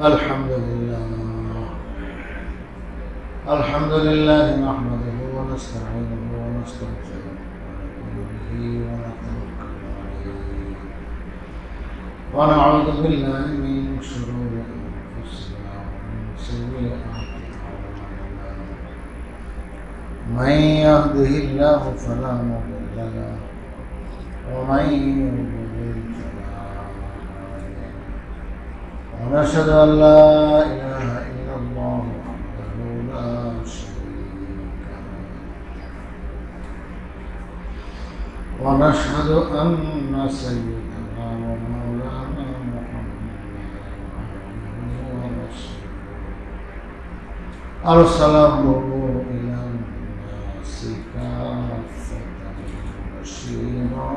الحمد لله الحمد لله نحمده ونستعينه ونستغفره ونؤمن به ونتوكل عليه ونعوذ بالله من شرور انفسنا ومن سيئات اعمالنا من يهده الله فلا مضل له ومن يضلل فلا هادي له ونشهد ان لا اله الا الله وحده لا شريك له ونشهد ان سيدنا ومولانا محمدا عبده ورسوله ارسله الى الناس كافه بشيرا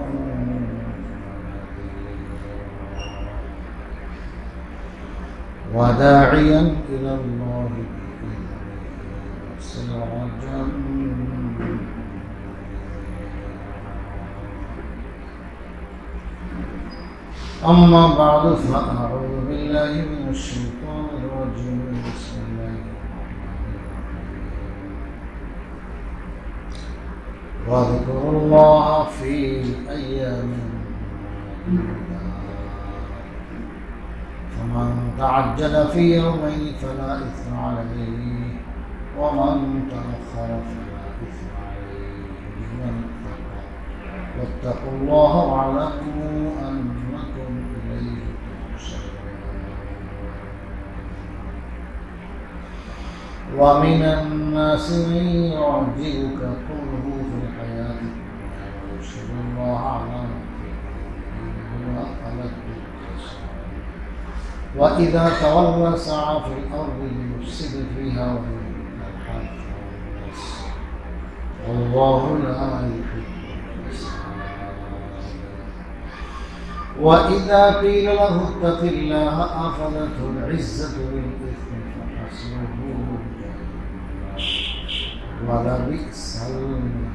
وداعيا إلى الله بإذنه وسراجا أما بعد فأعوذ بالله من الشيطان الرجيم بسم الله الرحمن الرحيم واذكروا الله في أيام فمن تعجل في يومين فلا إثم عليه ومن تأخر فلا إثم عليه لمن اتقى واتقوا الله واعلموا أنكم إليه تحشرون ومن الناس من يعجبك قوله في الحياة الدنيا ويشهد الله على ما هو ألد وإذا تولى سعى في الأرض ليفسد فيها ويهلك الحرث والناس والله لا يحب الفساد وإذا قيل له اتق الله أخذته العزة بالإثم فحسبه جهنم ولبئس المهاد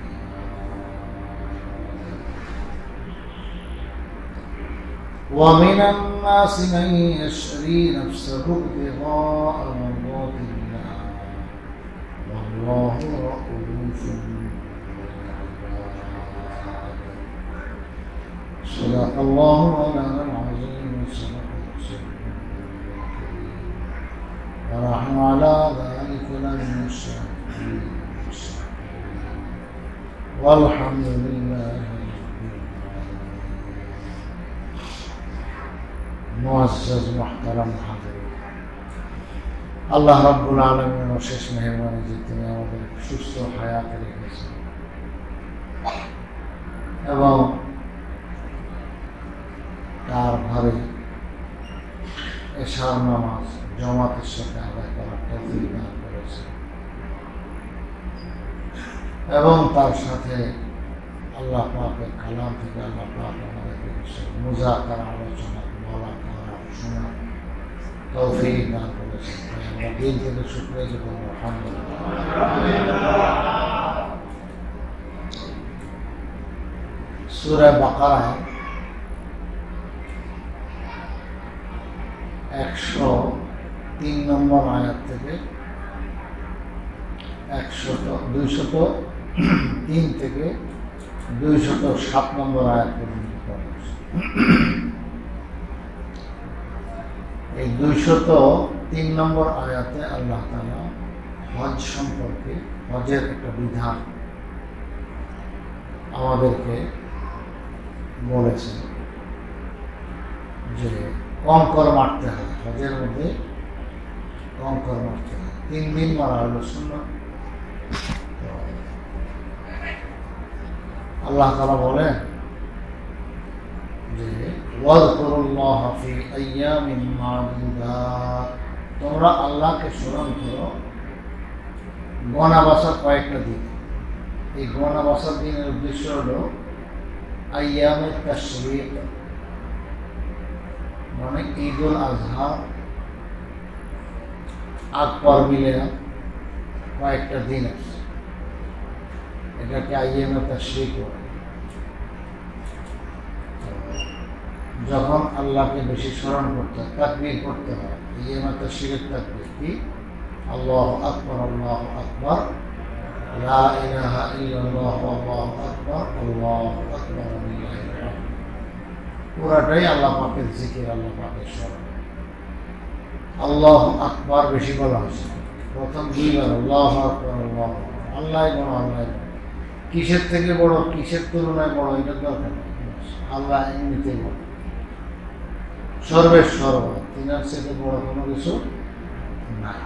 ومن الناس من يشري نفسه ابتغاء مرضات الله والله رؤوف بالعباد صدق الله مولانا العظيم وصدق رسوله الكريم ونحن على ذلك لمن الشاهدين والحمد لله মুআজ্জাজ মুহতারাম হাজিরিন আল্লাহ রাব্বুল আলামিনের অশেষ মেহেরবানি যে তিনি আমাদের সুস্থ হায়াতে রেখেছেন এবং তার ঘরে এশার নামাজ জামাতের সাথে আদায় করার তৌফিক দান করেছেন এবং তার সাথে আল্লাহ পাকের কালাম থেকে আল্লাহ পাক আমাদেরকে মুযাকারা আলোচনা বলা শোনা তৌফিক দান করেছেন আমরা দিন থেকে শুকরিয়া জানাই আলহামদুলিল্লাহ সূরা বাকারা 103 নম্বর আয়াত থেকে 203 থেকে 207 নম্বর আয়াত পর্যন্ত পড়েছে এই 203 নম্বর আয়াতে আল্লাহ তাআলা হজ সম্পর্কে হজের একটা বিধান আমাদেরকে বলেছেন যে কম কর মারতে হয় হজের মধ্যে কম কর মারতে হয় 3 দিন মারা হলো সুন্নাত আল্লাহ তাআলা বলেন যে ওয়াযকুরুল্লাহ ফি আইয়ামিন মা'দুদাত তোমরা আল্লাহকে স্মরণ করো গোনা বাসার কয়েকটা দিন এই গোনা বাসার দিনের উদ্দেশ্য হলো আইয়ামে তাশরীক মানে ঈদুল আজহা আকবর মিলে কয়েকটা দিন আছে এটাকে আইয়ামে তাশরীক বলে যখন আল্লাহকে বেশি স্মরণ করতে হয়, তাকবীর করতে হয়, ये मतलब शिरक तकबीर की अल्लाहु अकबर ला इलाहा इल्लल्लाह अल्लाहु अकबर लिल्लाहिल हामद। পুরাটাই আল্লাহ পাকের জিকির, আল্লাহ পাকের স্মরণ। আল্লাহু আকবার বেশি বলা হয়েছে, প্রথম দুইবার আল্লাহু আকবার আল্লাহ আল্লাহ বড়, আল্লাহ কিসের থেকে বড়, কিসের তুলনায় বড়, এটা দরকার নেই। আল্লাহ এমনিতেই বড়, সর্বের সর্ব, তিনার থেকে বড় কোনো কিছু নাই।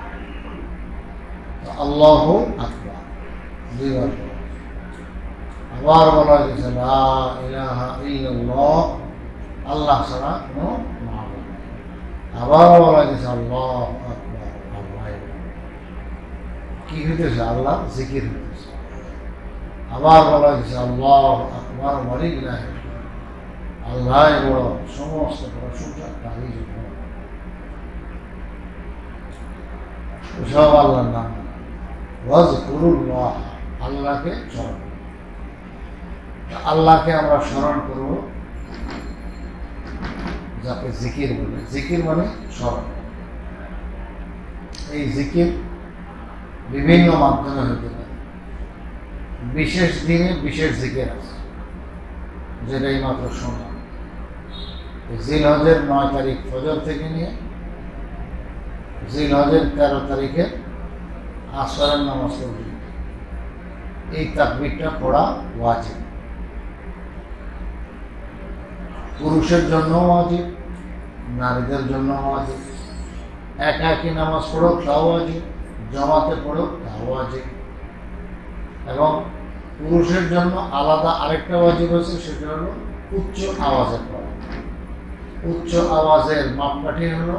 আল্লাহু আকবার দুইবার বলা, আবার বলা হয়েছে লা ইলাহা ইল্লাল্লাহ, আল্লাহ ছাড়া কোনো মাবুদ নেই। আবার বলা হয়েছে আল্লাহু আকবার, আল্লাহ কি হইতেছে, আল্লাহ জিকির হইতেছে। আবার বলা হয়েছে আল্লাহু আকবার ওয়ালিল্লাহিল হামদ, আল্লাহ বড়, সমস্ত প্রশংসা তারই জন্য, সব আল্লাহর নাম। ওয়াজকুরুল্লাহ, আল্লাহকে স্মরণ, আল্লাহকে আমরা স্মরণ করব, যাকে জিকির বলে। জিকির মানে স্মরণ। এই জিকির বিভিন্ন মাধ্যমে হতে পারে। বিশেষ দিনে বিশেষ জিকির আছে, যেটাই মাত্র শোনা। জিলহজের 9 তারিখ ফজর থেকে নিয়ে জিলহজের 13 তারিখে আসরের নামাজ পর্যন্ত এই তাকবীরটা পড়া ওয়াজিব। পুরুষের জন্য ওয়াজিব, নারীদের জন্য ওয়াজিব। একাকী নামাজ পড়ো তাও ওয়াজিব, জামাতে পড়ো তাও ওয়াজিব। এবং পুরুষের জন্য আলাদা আরেকটা ওয়াজিব আছে, সেটা হলো উচ্চ আওয়াজের পড়া। উচ্চ আওয়াজের মাপকাঠি হলো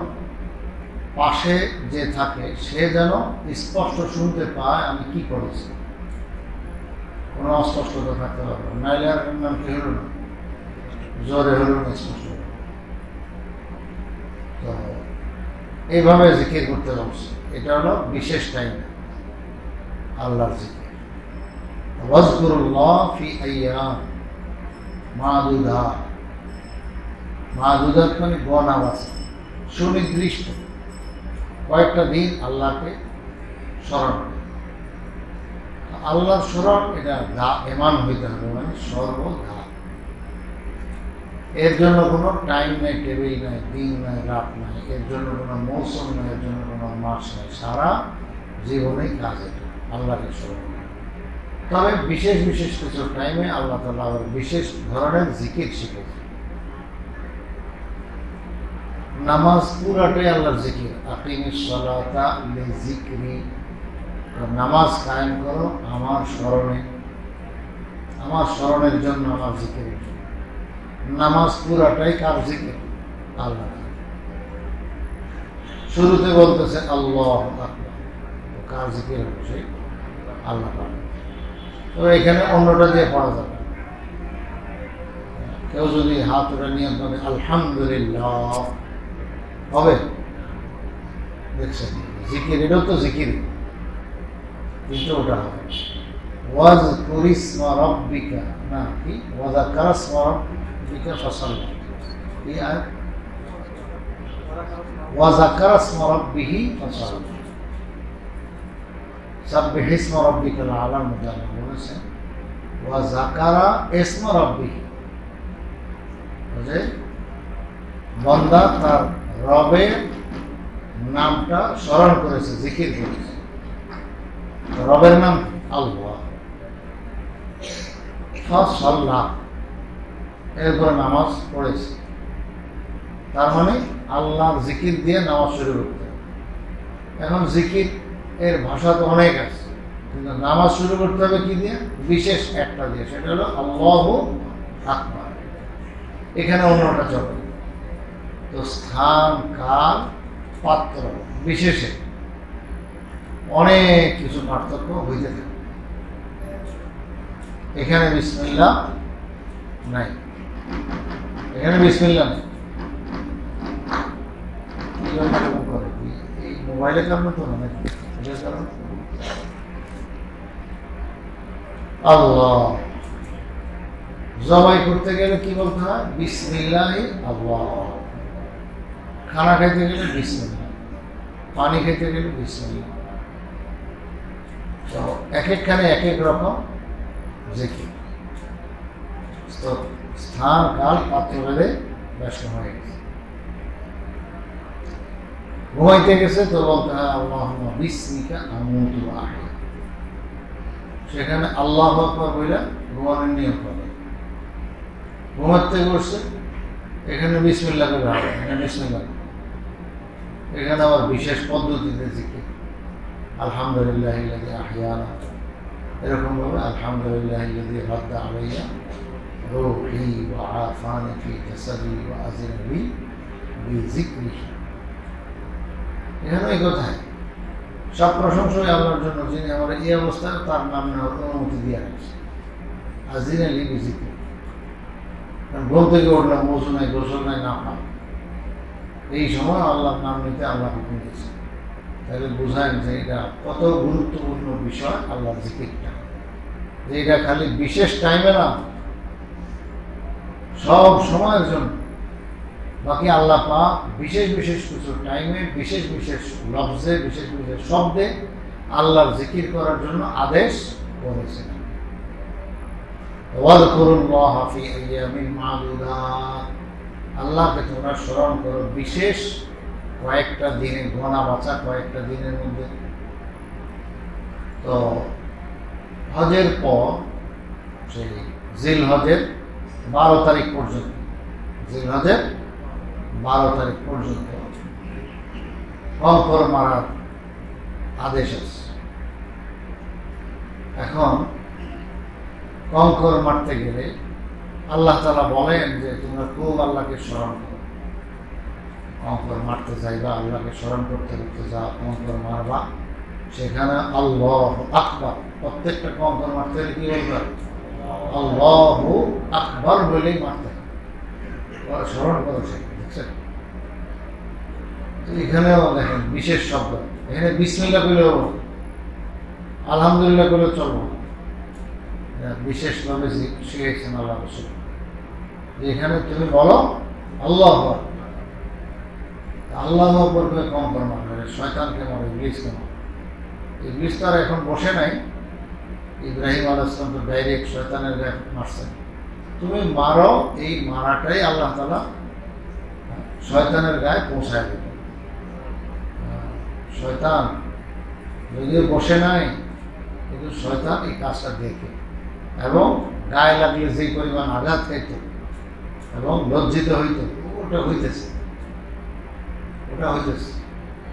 পাশে যে থাকে সে যেন স্পষ্ট শুনতে পায় আমি কি করেছি, কোনো অস্পষ্টতা থাকতে পারবে না। নাইলে আর নাম কি হলো না, জোরে হলো না, স্পষ্ট। তো এইভাবে জিকির করতে বলছে, এটা হলো বিশেষ টাইম আল্লাহর জিকির। ওয়াজকুরুল্লাহ ফি আইয়াম মাদুদাত, মাদুদাত মানে গণা আছে, সুনির্দিষ্ট কয়েকটা দিন আল্লাহকে স্মরণ করে। আল্লাহর স্মরণ এটা এমান হইতে হবে, মানে সর্বদা। এর জন্য কোনো টাইম নাই, টেবিল নাই, দিন নাই, রাত নাই, এর জন্য কোনো মৌসুম নাই, এর জন্য কোনো মাস নাই, সারা জীবনেই কাজ এটা আল্লাহকে স্মরণ। তবে বিশেষ বিশেষ কিছু টাইমে আল্লাহ তাআলা আবার বিশেষ ধরনের জিকির শিখেছে। নামাজ পুরাটাই আল্লাহর জিকির। আকিমিস সালাতা লিযিকরি, নামাজ কায়েম করো আমার স্মরণে, আমার স্মরণের জন্য, আমার জিকিরের জন্য। নামাজ পুরাটাই কার জিকির? আল্লাহ। শুরুতে বলতেছে আল্লাহু আকবার, কার জিকির হলো? সেই আল্লাহ পাক। তো এখানে অন্যটা দিয়ে পড়া যাবে। কেউ যদি হাত ওটা নিয়ে বলে আলহামদুলিল্লাহ হবে, দেখছেন জিকির, এটাও তো জিকির, কিন্তু ওটা হবে ওয়াজকুর ইসমা রাব্বিকা, না কি ওয়াযাকারা ইসমা রাব্বিকা ফাসাল্লা, এই আয়াত ওয়াযাকারা ইসমা রাব্বিহি ফাসাল্লা। সাব্বিহ ইসমা রাব্বিকাল আ'লার মধ্যে আল্লাহ বলেছেন ওয়াযাকারা ইসমা রাব্বিহি, যে বান্দা তার রবের নামটা স্মরণ করেছে, জিকির করেছে। রবের নাম আল্লাহ। ফাসাল্লাহ, এরপরে নামাজ পড়েছে। তার মানে আল্লাহর জিকির দিয়ে নামাজ শুরু করতে হবে। এখন জিকির এর ভাষা তো অনেক আছে, কিন্তু নামাজ শুরু করতে হবে কি দিয়ে? বিশেষ একটা দিয়ে, সেটা হলো আল্লাহু আকবার। এখানে অন্যটা চলে। তো স্থান, কাল, পাত্র বিশেষে অনেক কিছু পার্থক্য হইতে থাকে। এখানে বিসমিল্লাহ নাই, এখানে বিসমিল্লাহ নেই। এই মোবাইলের কারণে তো না, আল্লাহ। জবাই করতে গেলে কি বলতে হয়? বিসমিল্লাহি আল্লাহ। খানা খাইতে গেলে বিসমিল্লাহ। পানি খেতে গেলে বিসমিল্লাহ। তো এক একখানে এক এক রকম জিকির। তো স্থান কাল পাত্র ভেদে ব্যস্ত হয়ে গেছে। ঘুমাইতে গেছে তো বলতে হয় আল্লাহুম্মা বিসমিকা আমুতু ওয়া আহয়া। সেখানে আল্লাহু আকবার বলে ঘুমানোর নিয়ম করে। ঘুমাতে বসছে, এখানে বিসমিল্লাহ করে হবে, এখানে বিসমিল্লাহ। এখানে আবার বিশেষ পদ্ধতিতে জিকির, আলহামদুলিল্লাহিল্লাযী আহইয়ানা, এরকম ভাবে আলহামদুলিল্লাহিল্লাযী রাদ্দা আলাইয়া রূহি ওয়া আফানি ফি জাসাদি ওয়া আযিনা লি বিযিকরিহি। এখানে এই কথায় সব প্রশংসাই আল্লাহর জন্য, যিনি আমার এই অবস্থায় তার নাম নেওয়ার অনুমতি দিয়ে রাখছে। আযিনা লি বিযিকরিহি, ঘুম থেকে উঠলাম, ওযু নাই, গোসল নাই, না পাই, এই সময় আল্লাহর নাম নিতে আল্লাহ হুকুম দিয়েছে। তাহলে বোঝায় যে এটা কত গুরুত্বপূর্ণ বিষয় আল্লাহর জিকিরটা, যে এটা খালি বিশেষ টাইমে না, সব সময়ের জন্য। বাকি আল্লাহ পাক বিশেষ বিশেষ কিছু টাইমে, বিশেষ বিশেষ লফজে, বিশেষ বিশেষ শব্দে আল্লাহর জিকির করার জন্য আদেশ করেছেন। ওয়াযকুরুল্লাহ ফি আইয়ামিন মা'দুদাত, আল্লাহকে তোমরা স্মরণ করো বিশেষ কয়েকটা দিনে, গোনা বাঁচা কয়েকটা দিনের মধ্যে। তো হজের পর সেই জিলহজের 12 তারিখ পর্যন্ত, জিলহজের 12 তারিখ পর্যন্ত কঙ্কর মারার আদেশ আছে। এখন কঙ্কর মারতে গেলে আল্লাহ তাআলা বলেন যে তোমরা খুব আল্লাহকে স্মরণ করো। কঙ্কর মারতে যাইবা, আল্লাহকে স্মরণ করতে করতে যা কঙ্কর মারবা, সেখানে আল্লাহু আকবার, প্রত্যেকটা কঙ্কর মারতে হলে কি বলবে? আল্লাহু আকবার বলেই মারতে হবে, স্মরণ করেছে। দেখছেন? এখানেও দেখেন বিশেষ শব্দ, এখানে বিসমিল্লাহ বলেও, আলহামদুলিল্লাহ বলে চলবো, বিশেষভাবে শিখেছেন আল্লাহ রাসূল। এখানে তুমি বলো আল্লাহু আকবার, আল্লাহু আকবার করে কঙ্কর মারবে, শয়তানকে মারবে, ইবলিসকে মারবে। ইবলিস তো আর এখন বসে নাই, ইব্রাহিম আলাইহিস সালাম তো ডাইরেক্ট শয়তানের গায়ে মারছেন। তুমি মারো, এই মারাটাই আল্লাহ তাআলা শয়তানের গায়ে পৌঁছায় দেবে। শয়তান যদিও বসে নাই, কিন্তু শয়তান এই কাজটা দেখে, এবং গায়ে লাগলে যেই পরিমাণ আঘাত খাইত এবং লজ্জিত হইত, ওটা হইতেছে,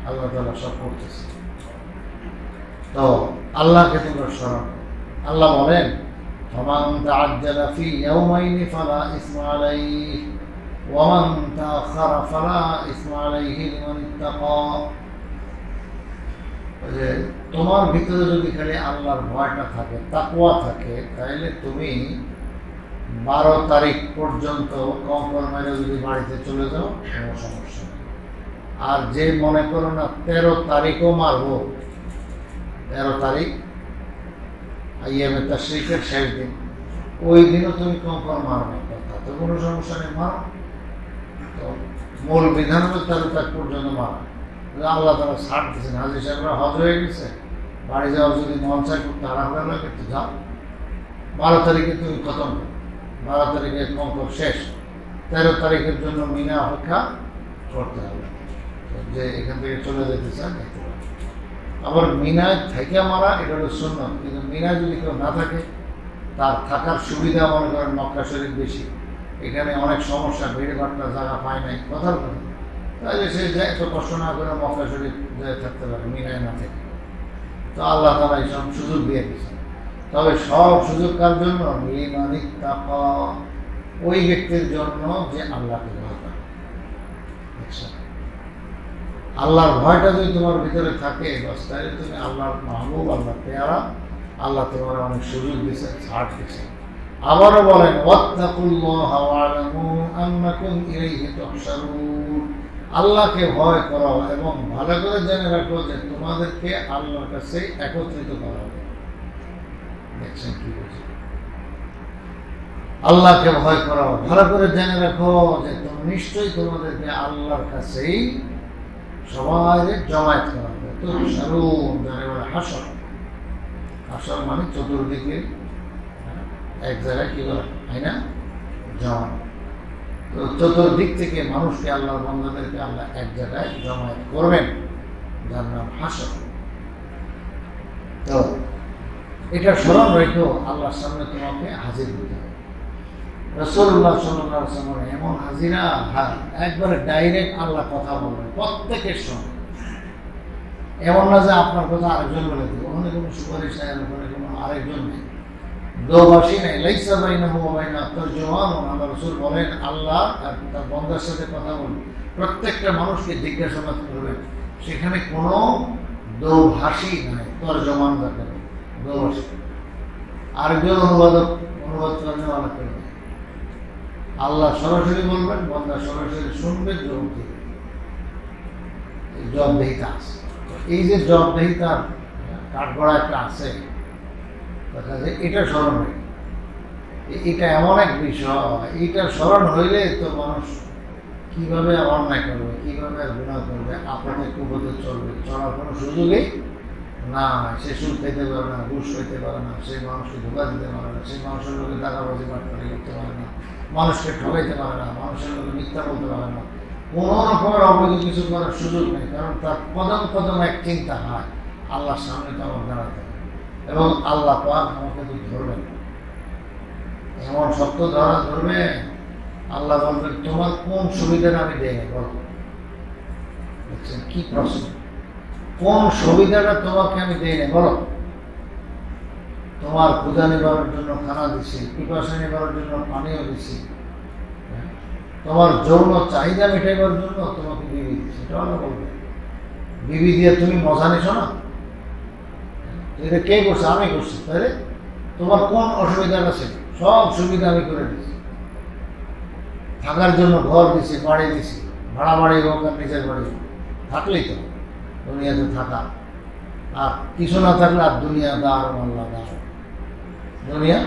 আল্লাহ তাআলা সব করতেছে। তো আল্লাহকে তোমরা স্মরণ করো। আল্লাহ বলেন ফামান তাআজ্জালা ফি ইয়াওমাইনি ফালা ইসমা আলাইহি ওয়া মান তাআখারা ফালা ইসমা আলাইহি লিমান ইত্তাকা। যে তোমার ভিতরে যদি খালি আল্লাহর ভয়টা থাকে, তাকওয়া থাকে, তাহলে তুমি 12 তারিখ পর্যন্ত কঙ্কর মেরে যদি বাড়িতে চলে যাও, কোনো সমস্যা নেই। আর যে মনে করো না 13 তারিখও মারবো, 13 তারিখ আইয়ামে তাশরিকের শেষ দিন, ওই দিনও তুমি কঙ্কর মারবে, তাতে কোনো সমস্যা নেই, মারো। তো মূল বিধান হলো 13 তারিখ পর্যন্ত মারো। আল্লাহ তারা ছাড় দিচ্ছেন, হাজির সাহেবরা হজ হয়ে গেছে, বাড়ি যাওয়ার যদি মন চায় খুব তাড়াহুড়া লাগে, একটু যাও, 12 তারিখে তুমি খতম করো, 12 তারিখে কঙ্কর শেষ, 13 তারিখের জন্য মিনা অপেক্ষা করতে হবে। যে এখান থেকে চলে যেতে চান দেখতে পারেন। আবার মিনায় থেকে মারা এটা হলো সুন্নত, কিন্তু মিনায় যদি কেউ না থাকে, তার থাকার সুবিধা মনে করেন মক্কা শরীফ বেশি, এখানে অনেক সমস্যা, ভিড় ভাট্টা জায়গা পায় নাই, কথার কথা, তাহলে সে এত কষ্ট না করে মক্কা শরীফ থাকতে পারে, মিনায় না থেকে। তো আল্লাহ তাআলা এইসব সুযোগ দিয়ে দিয়েছেন। তবে সব সুযোগ কার জন্য? লিমান ইত্তাকা, ওই ব্যক্তির জন্য যে আল্লাহকে ভয় করে। আল্লাহর ভয়টা যদি তোমার ভিতরে থাকে, বাস তাহলে তুমি আল্লাহর মাহবুব, আল্লাহ পেয়ারা, আল্লাহ তোমার অনেক সুযোগ দিয়েছে, ছাড় দিয়েছে। আবারও বলেন ওয়াত্তাকুল্লাহা ওয়া'লামু আন্নাকুম ইলাইহি তুহশারুন, আল্লাহকে ভয় করো এবং ভালো করে জেনে রাখো যে তোমাদেরকে আল্লাহর কাছে একত্রিত করা হবে। দেখছেন কি বলছে? আল্লাহকে ভয় করো, ভালো করে জেনে রাখো যে তুমি নিশ্চয়ই তোমাদেরকে আল্লাহর কাছেই সবাই জমায়েত করা হবে। তো সারুন যারা বলে হাসর, হাসর মানে চতুর্দিকে এক জায়গায় কি করা, তাই না, জমা। তো চতুর্দিক থেকে মানুষকে, আল্লাহর বান্দাদেরকে আল্লাহ এক জায়গায় জমায়েত করবেন, যার নাম হাসর। তো এটা স্মরণ রেখো, আল্লাহর সামনে তোমাকে হাজির হতে হবে। রাসূলুল্লাহ সাল্লাল্লাহু আলাইহি ওয়াসাল্লাম এমন হাজিরা, হ্যাঁ, একবারে ডাইরেক্ট আল্লাহ কথা বলবেন প্রত্যেকের সঙ্গে। এমন না যে আপনার কথা আরেকজন বলে দেবে, ওখানে কোনো সুপারিশ নাই, ওখানে কোনো আরেকজন নেই, দোভাষী নেই, লাইসা বাইনাহু ওয়া বাইনা তারজুমান। আল্লাহ রাসূল বলেন, আল্লাহ আর তার বান্দার সাথে কথা বলবেন, প্রত্যেকটা মানুষকে জিজ্ঞাসাবাদ করবেন, সেখানে কোনো দোভাষী নাই, তর্জমান যাকে বলে, দোভাষী, আরেকজন অনুবাদ তর্জমা করবে। আল্লাহ সরাসরি বলবেন, বান্দা সরাসরি শুনবে, জবাব দিবে। জবাবদেহিতা আছে। এই যে জবাবদেহিতার কাঠগড়া একটা আছে, দেখা যায় এটা স্মরণ হয়। এটা এমন এক বিষয়, এইটা স্মরণ হইলে তো মানুষ কিভাবে অন্যায় করবে, কিভাবে গুনাহ করবে, আপদে কুপদে চলবে, চলার কোনো সুযোগই না। সে সুদ খেতে পারে না, ঘুষ খেতে পারে না, সেই মানুষকে ধোকা দিতে পারে না, সেই মানুষের লোকে দাগাবাজি বাটপাড়ি করতে পারে না, মানুষকে ঠকাইতে পারে না, মানুষের লোকে মিথ্যা বলতে পারে না, কোনো রকমের অবৈধ কিছু করার সুযোগ নেই। কারণ তার কদম কদম এক চিন্তা হয়, আল্লাহর সামনে তো আমার দাঁড়াতে হবে, এবং আল্লাহ পাক আমাকে তো ধরবেন, এমন সত্য ধরবে। আল্লাহ বলবেন, তোমার কোন সুবিধাটা আমি দেই না, বলো। দেখছেন কি প্রশ্ন, কোন সুবিধাটা তোমাকে আমি দেই না, বলো। তোমার ক্ষুধা নিবারণের জন্য খানা দিছি, পিপাসা নিবারণের জন্য পানিও দিছি, তোমার যৌন চাহিদা মেটাইবার জন্য তোমাকে বিবি দিচ্ছি, এটা আল্লাহ বলবে। বিবি দিয়ে তুমি মজা নিছো না, এটা কে করছে? আমি করছি। তাহলে তোমার কোন অসুবিধাটা ছিল? সব সুবিধা আমি করে দিচ্ছি। থাকার জন্য ঘর দিছি, বাড়ি দিছি, ভাড়া বাড়ি হোক আর নিজের বাড়ি হোক, থাকলেই তো দুনিয়াতে থাকা। আর কিছু না থাকলে আর দুনিয়া দার আল্লাহ দার। দুনিয়া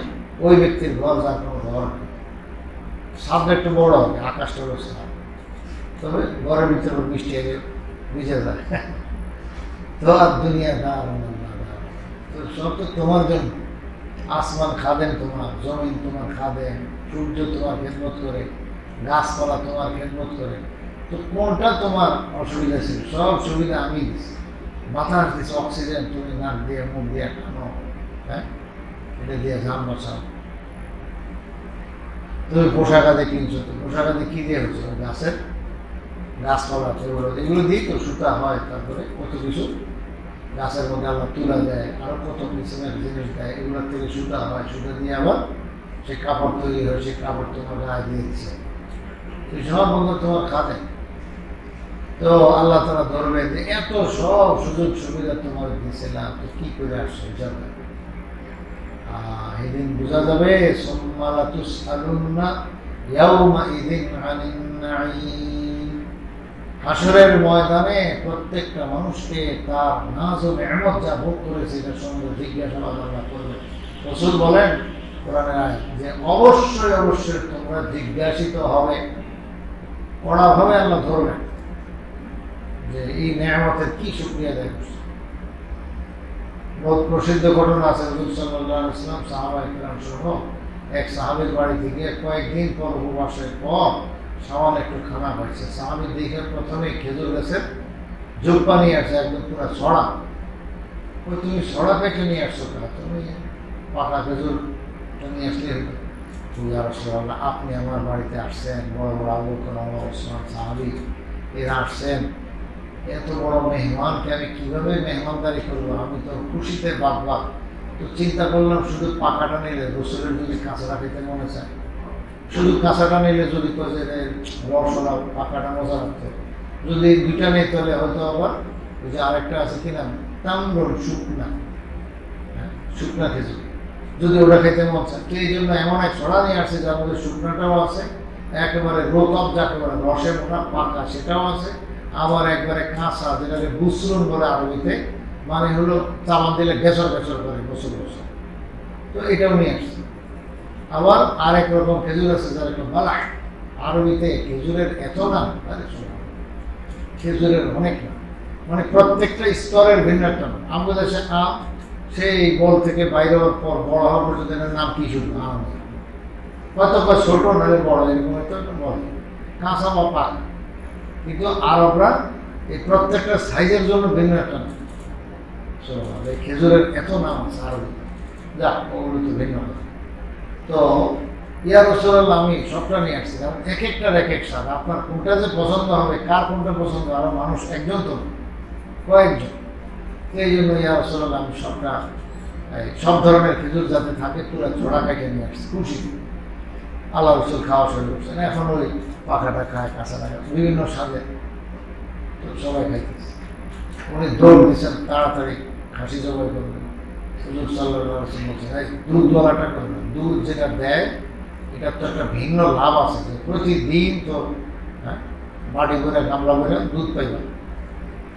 ওই ব্যক্তির ঘর যার কোনো ঘর নেই। সাবটা একটু বড় হবে, আকাশটা হলো সাপ, তবে ঘরের ভিতরে বৃষ্টি এলে ভিজে যায়। তো আর দুনিয়া দার আল্লাহ দার। তো সব তো তোমার জন্য। আসমান খাদেন তোমার, জমিন তোমার খাদেন, সূর্য তোমার খেদমত করে, গাছপালা তোমার খেদমত করে। তো কোনটা তোমার অসুবিধা ছিল? সব সুবিধা আমি দিচ্ছি। বাতাস দিচ্ছি, অক্সিজেন তুমি নাক দিয়ে মুখ দিয়ে টানো, হ্যাঁ, এটা দিয়ে যান বাঁচাও। তুমি পোশাক আদি কিনছো, তো পোশাক আদি কী দিয়ে হচ্ছে? গাছের গাছপালা এগুলো দিয়েই তো সুতা হয়। তারপরে কত কিছু গাছের মধ্যে আবার তুলা দেয়, আরও কত কিসিমের জিনিস দেয়, এগুলোর থেকে সুতা হয়, সুতা দিয়ে আবার সে কাপড় তৈরি হয়, সেই কাপড় তোমার গায়ে দিয়ে দিচ্ছে। এই সব বন্ধু তোমার খাতে। তো আল্লাহ তারা ধরবে যে এত সব সুযোগ সুবিধা তোমার দিয়েছিলাম, তো কী করে আসছে যাবে? এদিন বোঝা যাবে, সুম্মা তুসআলুন্না ইয়াওমাইযিন আনিন নাঈম। হাসরের ময়দানে প্রত্যেকটা মানুষকে তার নাজ ও নেয়ামত যা ভোগ করেছে এটার সঙ্গে জিজ্ঞাসাবাদ আল্লাহ করবে। রাসূল বলেন কোরআনের আয়াত যে অবশ্যই অবশ্যই তোমরা জিজ্ঞাসিত হবে, কড়াভাবে আল্লাহ ধরবেন যে এই নেয়ামতের কি শুকরিয়া আদায় করছে। বহুত প্রসিদ্ধ ঘটনা আছে, রাসূল সাল্লাল্লাহু আলাইহি ওয়াসাল্লাম সাহাবায়ে কেরাম সহ এক সাহাবীর বাড়ি থেকে কয়েকদিন পর উপবাসের পর সামান্য একটু খানা হয়েছে। সাহাবী দেখে প্রথমে খেজুর গাছের জোপ্পা নিয়ে আসছে, একদম পুরো ছড়া। ওই তুমি ছড়া পেটে নিয়ে আসছো না, তুমি পাকা খেজুর নিয়ে আসলে হতো। ইয়া রাসূলুল্লাহ, আপনি আমার বাড়িতে আসছেন, বড় বড় আবু বকর, ওমর, ওসমান সাহাবী এরা আসছেন, এত বড় মেহমানকে আমি কীভাবে মেহমানদারি করবো? আমি তো খুশিতে বাদ। তো চিন্তা করলাম শুধু পাকাটা নিলে, গোসলের যদি কাঁচাটা খেতে মনে চায়, শুধু কাঁচাটা নিলে যদি রসলা পাকাটা মজা লাগতো, যদি দুইটা নেই তাহলে হয়তো আবার ওই যে আরেকটা আছে কিনা তাম্র শুকনা, শুকনা খেজুর, যদি ওটা খেতে মন চায়। তো এই জন্য এমন এক ছড়া নিয়ে আসছে যার মধ্যে শুকনাটাও আছে, একেবারে রোতব যাকে বলে রসে মোটা পাকা সেটাও আছে, আবার একবারে কাঁচা যেটাকে বুসরুন বলে আরবিতে, মানে হলো চালান দিলে গেছর গেছর করে বছর বছর। তো এটাও নিয়ে আসছে। আবার আরেক রকম খেজুর আছে যার একটু বালাক, আরবিতে খেজুরের এত নাম, খেজুরের অনেক নাম। মানে প্রত্যেকটা স্তরের ভিন্ন একটা নাম। আমাদের দেশে আম, সেই বল থেকে বাইরে হওয়ার পর বড় হওয়ার পর্যন্ত এটার নাম কি শুধু আম, হয়তো ছোট নাহলে বড়, এরকম হয়তো একটা বড় কাঁচা বা পাক। কিন্তু আরবরা এই প্রত্যেকটা সাইজের জন্য ভিন্ন একটা নাম। এই খেজুরের এত নাম আছে আরবি, যা ওগুলো তো ভিন্ন। তো ইয়া রাসূলুল্লাহ, আমি সবটা নিয়ে আসছি, কারণ এক একটার এক এক স্বাদ। আপনার কোনটা যে পছন্দ হবে, কার কোনটা পছন্দ, আরো মানুষ একজন তো কয়েকজন। এই জন্য ইয়া রাসূলুল্লাহ, আমি সবটা সব ধরনের খেজুর যাতে থাকে পুরো ছোড়া কেটে নিয়ে আসছি খুশি। আল্লাহ রসুল খাওয়া শুরু করছেন, এখন ওই পাখাটা খায়, কাঁচাটা খায়, বিভিন্ন স্বাদে তো সবাই খাইতেছে। উনি দৌড় দিচ্ছেন তাড়াতাড়ি খাসি জবাই করবেন। হুজুর সাল্লাল্লাহু আলাইহি ওয়াসাল্লাম বলছেন, এই দুধওয়ালাটা করবেন, দুধ যেটা দেয় এটার তো একটা ভিন্ন লাভ আছে, যে প্রতিদিন তো বাড়ি করে গামলা করে দুধ পাইবা,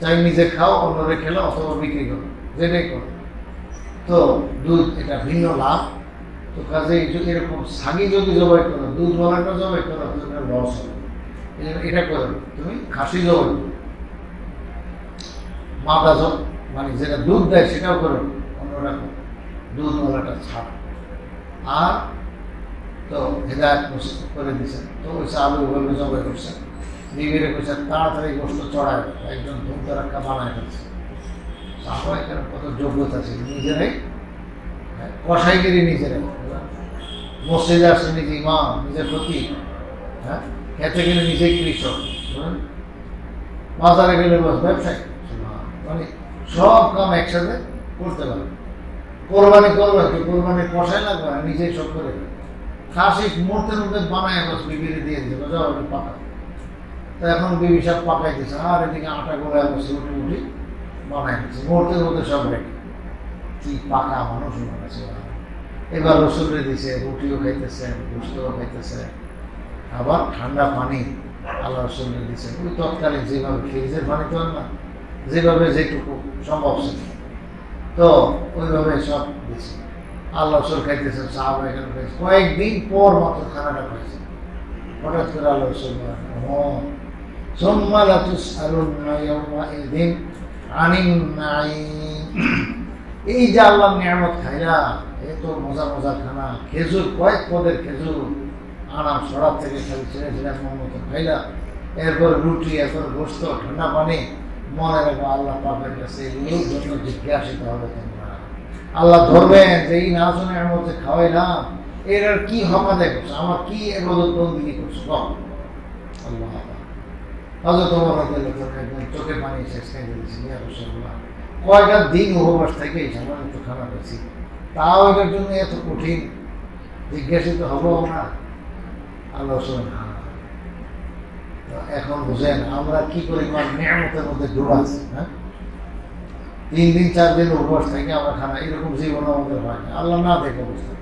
চাই নিজে খাও, অন্যরে খেলো, অথবা বিক্রি করো, যেটাই করো, তো দুধ এটা ভিন্ন লাভ। তো কাজে এরকম সাগি যদি জবাই করো, দুধওয়ালাটা জবাই করো, তো লস হবে। এই জন্য এটা করো, তুমি খাসি জবাই করো, মাদা মানে যেটা দুধ দেয় সেটাও করো, অন্যরা দুধওয়ালাটা ছাড়। আর তো হেদায়ত করে দিচ্ছেন, তো ওই আলু ওভাবে জবাই করছেন, বিবিরে কইছেন তাড়াতাড়ি গোষ্ঠ চড়ায়, একজন ধূমতে রাখা বানায় ফেলছে। আমরা এখানে কত যোগ্যতা ছিল, নিজেরাই কষাইগিরি, নিজেরাই মসজিদে আসে নিজে ইমাম, নিজের প্রতি, খেতে গেলে নিজেই কৃষক, বাজারে গেলে বস ব্যবসায়ী, মানে সব কাম একসাথে করতে পারে। কোরবানি করবে, কোরবানি কষাই লাগবে, নিজেই সব করে খাসি মুহূর্তের মধ্যে বানায় বস বিবিরে দিয়ে দিতে যাও পাকা। তো এখন বিবি সব পাকাই দিচ্ছে, আর এদিকে আটা গোলায় বসে উঠে উঠি বানাই দিচ্ছে, মুহূর্তের মধ্যে সব রেখে। কি পাকা মানুষ আছে। এবার রসুলে দিছে, রুটিও খাইতেছে, গোস্তও খাইতেছে, আবার ঠান্ডা পানি আল্লাহ রসুলে দিচ্ছে। ওই তৎকালীন যেভাবে ফ্রিজের পানি তো না, যেভাবে যেটুকু সম্ভব ছিল, তো ওইভাবে সব দিচ্ছে। আল্লাহ রসুল খাইতেছে, সাহাবা এখানে খাইছে, কয়েকদিন পর মাত্র খানাটা খাইছে। হঠাৎ করে আল্লাহ রসুল সুম্মা লাতুসআলুন্না ইয়াওমাইযিন আনিন নাঈম। এই যে আল্লাহ নিয়ামত খাইলা, এত মজা মজা খানা, খেজুর কয়েক পদের খেজুর আনাম সরাব থেকে খালি ছেড়ে ছেড়ে মন মতো খাইলা, এরপর রুটি, এরপর গোস্ত, ঠান্ডা পানি, মনে রাখবো আল্লাহ পাকের কাছে এগুলোর জন্য জিজ্ঞাসিত হবে তোমরা। আল্লাহ ধরবেন যে এই না শুনে এর মধ্যে খাওয়াইলাম, এর আর কি হকাদে করছো, আমার কি এবাদত বন্দেগী করছো, কম আল্লাহ। হযরত ওমর রাদিয়াল্লাহু আনহু একদম চোখে পানি শেষ খাই দিয়েছি, ইয়া রাসূলুল্লাহ, কয়টা দিন উপবাস থেকে সামান্য একটু খানা পেয়েছি, তাও এটার জন্য এত কঠিন, জিজ্ঞাসিত হবো না? আল্লাহ শুনেন। এখন বুঝেন আমরা কি পরিমাণ নিয়ামতের মধ্যে ডুবে আছি। 3 দিন 4 দিন উপবাস থেকে আমরা খানা, এরকম জীবন আমাদের হয় না, আল্লাহ না দেখে বুঝতে।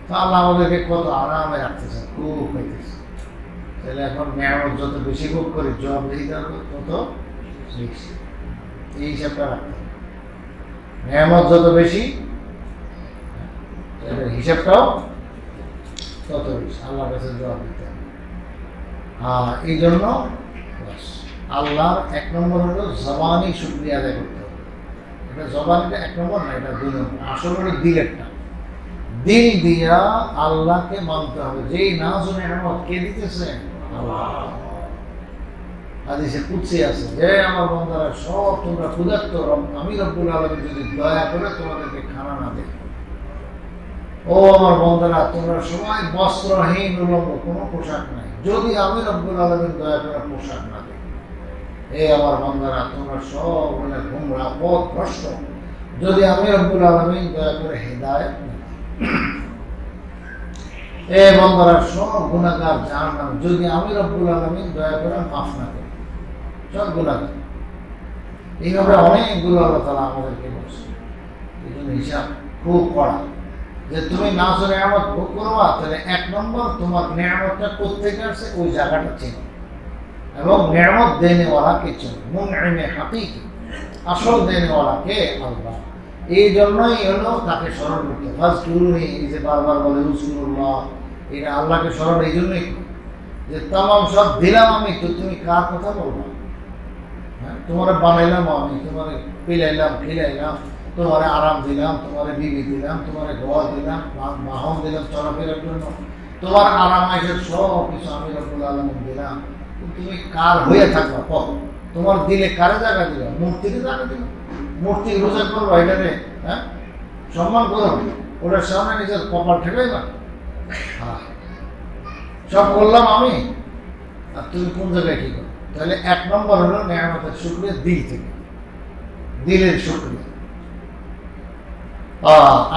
তো আল্লাহ আমাদেরকে কত আরামে রাখতেছে, খুব পাইতেছে। তাহলে এখন নিয়ামত যত বেশি ভোগ করি, জব দিতে হবে তত বেশি, এই হিসাবটা রাখতে হবে। নিয়ামত যত বেশি, হিসাবটাও তত বেশি, আল্লাহর কাছে জবাব দিতে হবে। এই জন্য আল্লাহর 1 নম্বর হলো জবানি শুকরিয়া আদায় করতে হবে। এটা জবানিটা 1 নম্বর না, এটা 2 নম্বর। আসলে হলো দিলেরটা, দিল দিয়া আল্লাহকে মানতে হবে। যেই নাজ ও নিয়ামত কে দিতেছে? আল্লাহ। হাদিসে কুদসি আছে যে আমার বান্দারা সব তোমরা ক্ষুধার্ত, আমি রব্বুল আলামিন যদি দয়া করে তোমাদেরকে খানা না দেই, ও আমার বান্দারা তোমরা সবাই বস্ত্রহীন, উলঙ্গ, কোনো পোশাক নাই, যদি আমি রব্বুল আলামিন দয়া করে পোশাক না দেই। এ আমার বান্দারা তোমরা সব বলে গুমরা, পথভ্রষ্ট, যদি আমি রব্বুল আলামিন দয়া করে হেদায়েত না দিই। এ বান্দারা সব গুনাহগার, জাহান্নাম, যদি আমি রব্বুল আলামিন দয়া করে মাফ না করি। সব গুনাহগার। এইভাবে অনেকগুলো আল্লাহ তাআলা আমাদেরকে বলছে। এই জন্য হিসাব খুব কড়া, যে তুমি নাজ ও নিয়ামত ভোগ করবা, তাহলে 1 নম্বর তোমার নিয়ামতটা কোত্থেকে আসছে ওই জায়গাটা চেনো, এবং নিয়ামত দেনেওয়ালা কে চেনো। মুনঈমে হাকিকি, আসল দেনেওয়ালা কে? আল্লাহ। এই জন্যই হলো তাকে স্মরণ করতে। ফাজকুরুনি, এই যে বারবার বলে উযকুরুল্লাহ, এটা আল্লাহকে স্মরণ এই জন্যই, যে তামাম সব দিলাম আমি, তো তুমি কার কথা বলবা? হ্যাঁ, তোমারে বানাইলাম আমি, তোমারে পিলাইলাম খিলাইলাম, তোমারে আরাম দিলাম, তোমারে বিবি দিলাম, তোমারে ঘর দিলাম, বাহন দিলাম চলাফেরার জন্য, তোমার আরাম আইসের সব কিছু আমি রব্বুল আলামিন দিলাম। তুমি কার হয়ে থাকবা কত? তোমার দিলে কারে জায়গা দিবা? মূর্তিকে জায়গা দিবা? মূর্তি রোজা করবো এটারে, হ্যাঁ, সম্মান করো, ওটার সামনে নিজের কপাল ঠেকাইবা? হ্যাঁ, সব করলাম আমি, আর তুমি কোন জায়গায় কি করো? তাহলে 1 নম্বর হলো নেয়ামতের শুকরিয়া দিল থেকে, দিলের শুকরিয়া।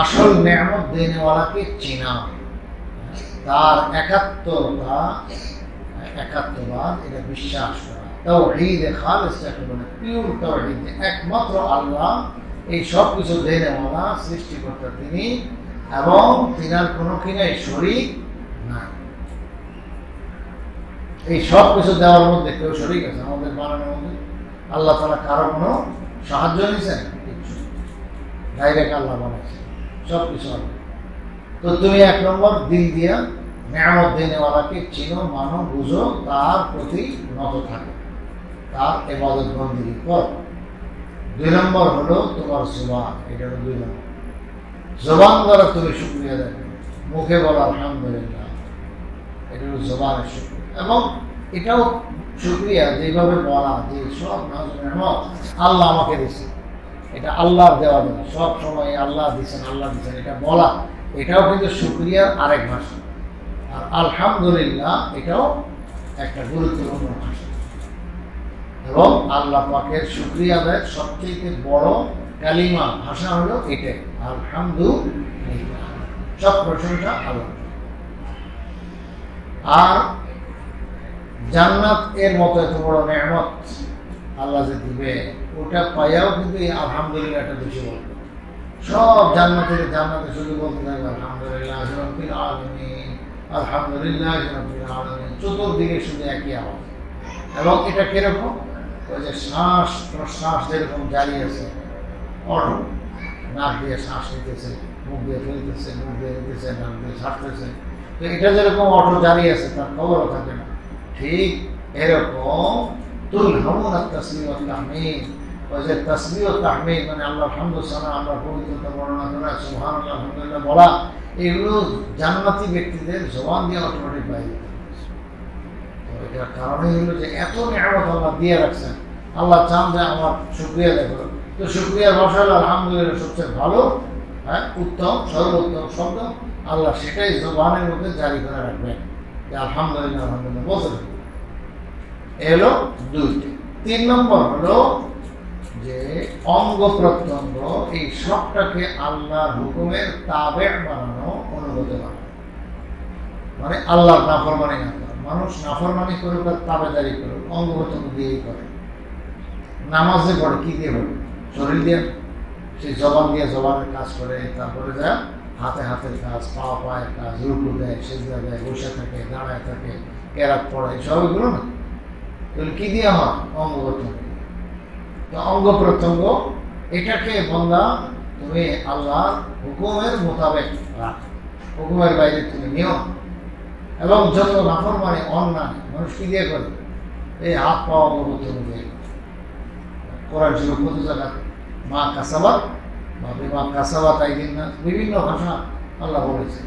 আসল নেয়ামত দেনেওয়ালাকে চেনা, তার একাত্মবাদ, এটা বিশ্বাস করা, তাওহীদে খালিস যাকে বলে, পিওর তাওহীদ, একমাত্র আল্লাহ এই সব কিছু দেনেওয়ালা, সৃষ্টিকর্তা তিনি, এবং তিনার কোনো কিনাই শরীক নাই। এই সব কিছু দেওয়ার মধ্যে কেউ শরীক আছে আমাদের বানানোর মধ্যে? আল্লাহ তাআলা কারো কোনো সাহায্য নিয়েছেন? ডাইরেক্ট আল্লাহ বানাইছে সব কিছু। তো তুমি 1 নম্বর দিল দিয়া নেয়ামত দেনেওয়ালাকে চিনো, মানো, বুঝো, তার প্রতি নত থাকো, তার ইবাদত বন্দেগী করো। 2 নম্বর হলো তোমার জবান, এটা হলো 2 নম্বর। জবান দ্বারা তুমি শুকরিয়া দেবে, মুখে বলো আলহামদুলিল্লাহ, এটা হলো জবানের শুকরিয়া। এবং এটাও শুকরিয়া যেভাবে বলা, যে সব নেয়ামত আল্লাহ আমাকে দিয়েছে, এটা আল্লাহর দেওয়া দেওয়া, সব সময় আল্লাহ দিচ্ছেন, আল্লাহ দিচ্ছেন, এটা বলা, এটাও কিন্তু শুকরিয়ার আরেক ভাষা। আর আলহামদুলিল্লাহ এটাও একটা গুরুত্বপূর্ণ ভাষা। এবং আল্লাহ পাকের শুকরিয়া আদায়ের সবচেয়ে বড় কালিমা, ভাষা হলো এটাই, আলহামদুলিল্লাহ, সব প্রশংসা আল্লাহ। আর জান্নাত এর মতো এত বড় নেয়ামত আল্লাহ যে দিবে, ওটা পাইয়াও কিন্তু এই আলহামদুলিল্লাহ একটা বেশি বলবে। সব জান্নাতে শুধু বলতে থাকবে আলহামদুলিল্লাহ রাব্বিল আলামিন, আলহামদুলিল্লাহ রাব্বিল আলামিন, চতুর্দিকে শুধু একই আওয়াজ। এবং এটা কিরকম? ওই যে শ্বাস প্রশ্বাস যেরকম জারি আছে, অটো, নাক দিয়ে শ্বাস নিতেছে, মুখ দিয়ে ফেলতেছে, মুখ দিয়ে নিতেছে, নাক দিয়ে ছাড়তেছে, তো এটা যেরকম অটো জারি আছে, তার খবরও থাকে না, ঠিক এরকম তুলহামুনা তাসবিহ ওয়া তাহমিদ, ওই যে তাসবিহ ও তাহমিদ মানে আল্লাহর হামদ সানা, আল্লাহর পবিত্রতা বর্ণনা করা, সুবহানাল্লাহ, আলহামদুলিল্লাহ বলা, এগুলো জান্নাতি ব্যক্তিদের জবান দিয়ে অটোমেটিক বাইরে। এটার কারণে হলো যে এত নিয়ামত আল্লাহ দিয়ে রাখছেন, আল্লাহ চান যে আমার শুকরিয়া দেখো, তো শুকরিয়ার ভাষা হলো আলহামদুলিল্লাহ সবচেয়ে ভালো, হ্যাঁ, উত্তম, সর্বোত্তম শব্দ। আল্লাহ সেটাই জবানের মধ্যে জারি করে রাখবেন যে আলহামদুলিল্লাহ, আলহামদুলিল্লাহ বলতে থাকবেন। এলো 2। 3 নম্বর হলো যে অঙ্গ প্রত্যঙ্গ, এই সবটাকে আল্লাহর হুকুমের তাবে বানানো, অনুগত বানানো, মানে আল্লাহর নাফরমানি না করা। মানুষ নাফরমানি করে তার তাবেদারি করে, অঙ্গ প্রত্যঙ্গ দিয়েই করে। নামাজে পড়ে কি দিয়ে পড়ে? শরীর দিয়ে, সেই জবান দিয়ে জবানের কাজ করে, তারপরে যা হাতে হাতের কাজ, পা পায়ের কাজ, রুকু দেয়, সেজদা দেয়, বসে থাকে, দাঁড়ায় থাকে, কেরাত পড়ে, সবগুলো না, এগুলো কি দিয়ে হয়? অঙ্গ প্রত্যঙ্গ। তো অঙ্গ প্রত্যঙ্গ এটাকে বন্দা তুমি আল্লাহর হুকুমের মোতাবেক রাখ, হুকুমের বাইরে তুমি নিও। এবং যত নাফরমানি, অন্যায় মানুষ কি দিয়ে করে? এই হাত পা অঙ্গ প্রত্যঙ্গ দিয়ে। কোরআন শরীফ কত জায়গা মা কাসাবাত বা বিমা কাসাবাত আইদিন না, বিভিন্ন ভাষা আল্লাহ বলেছে।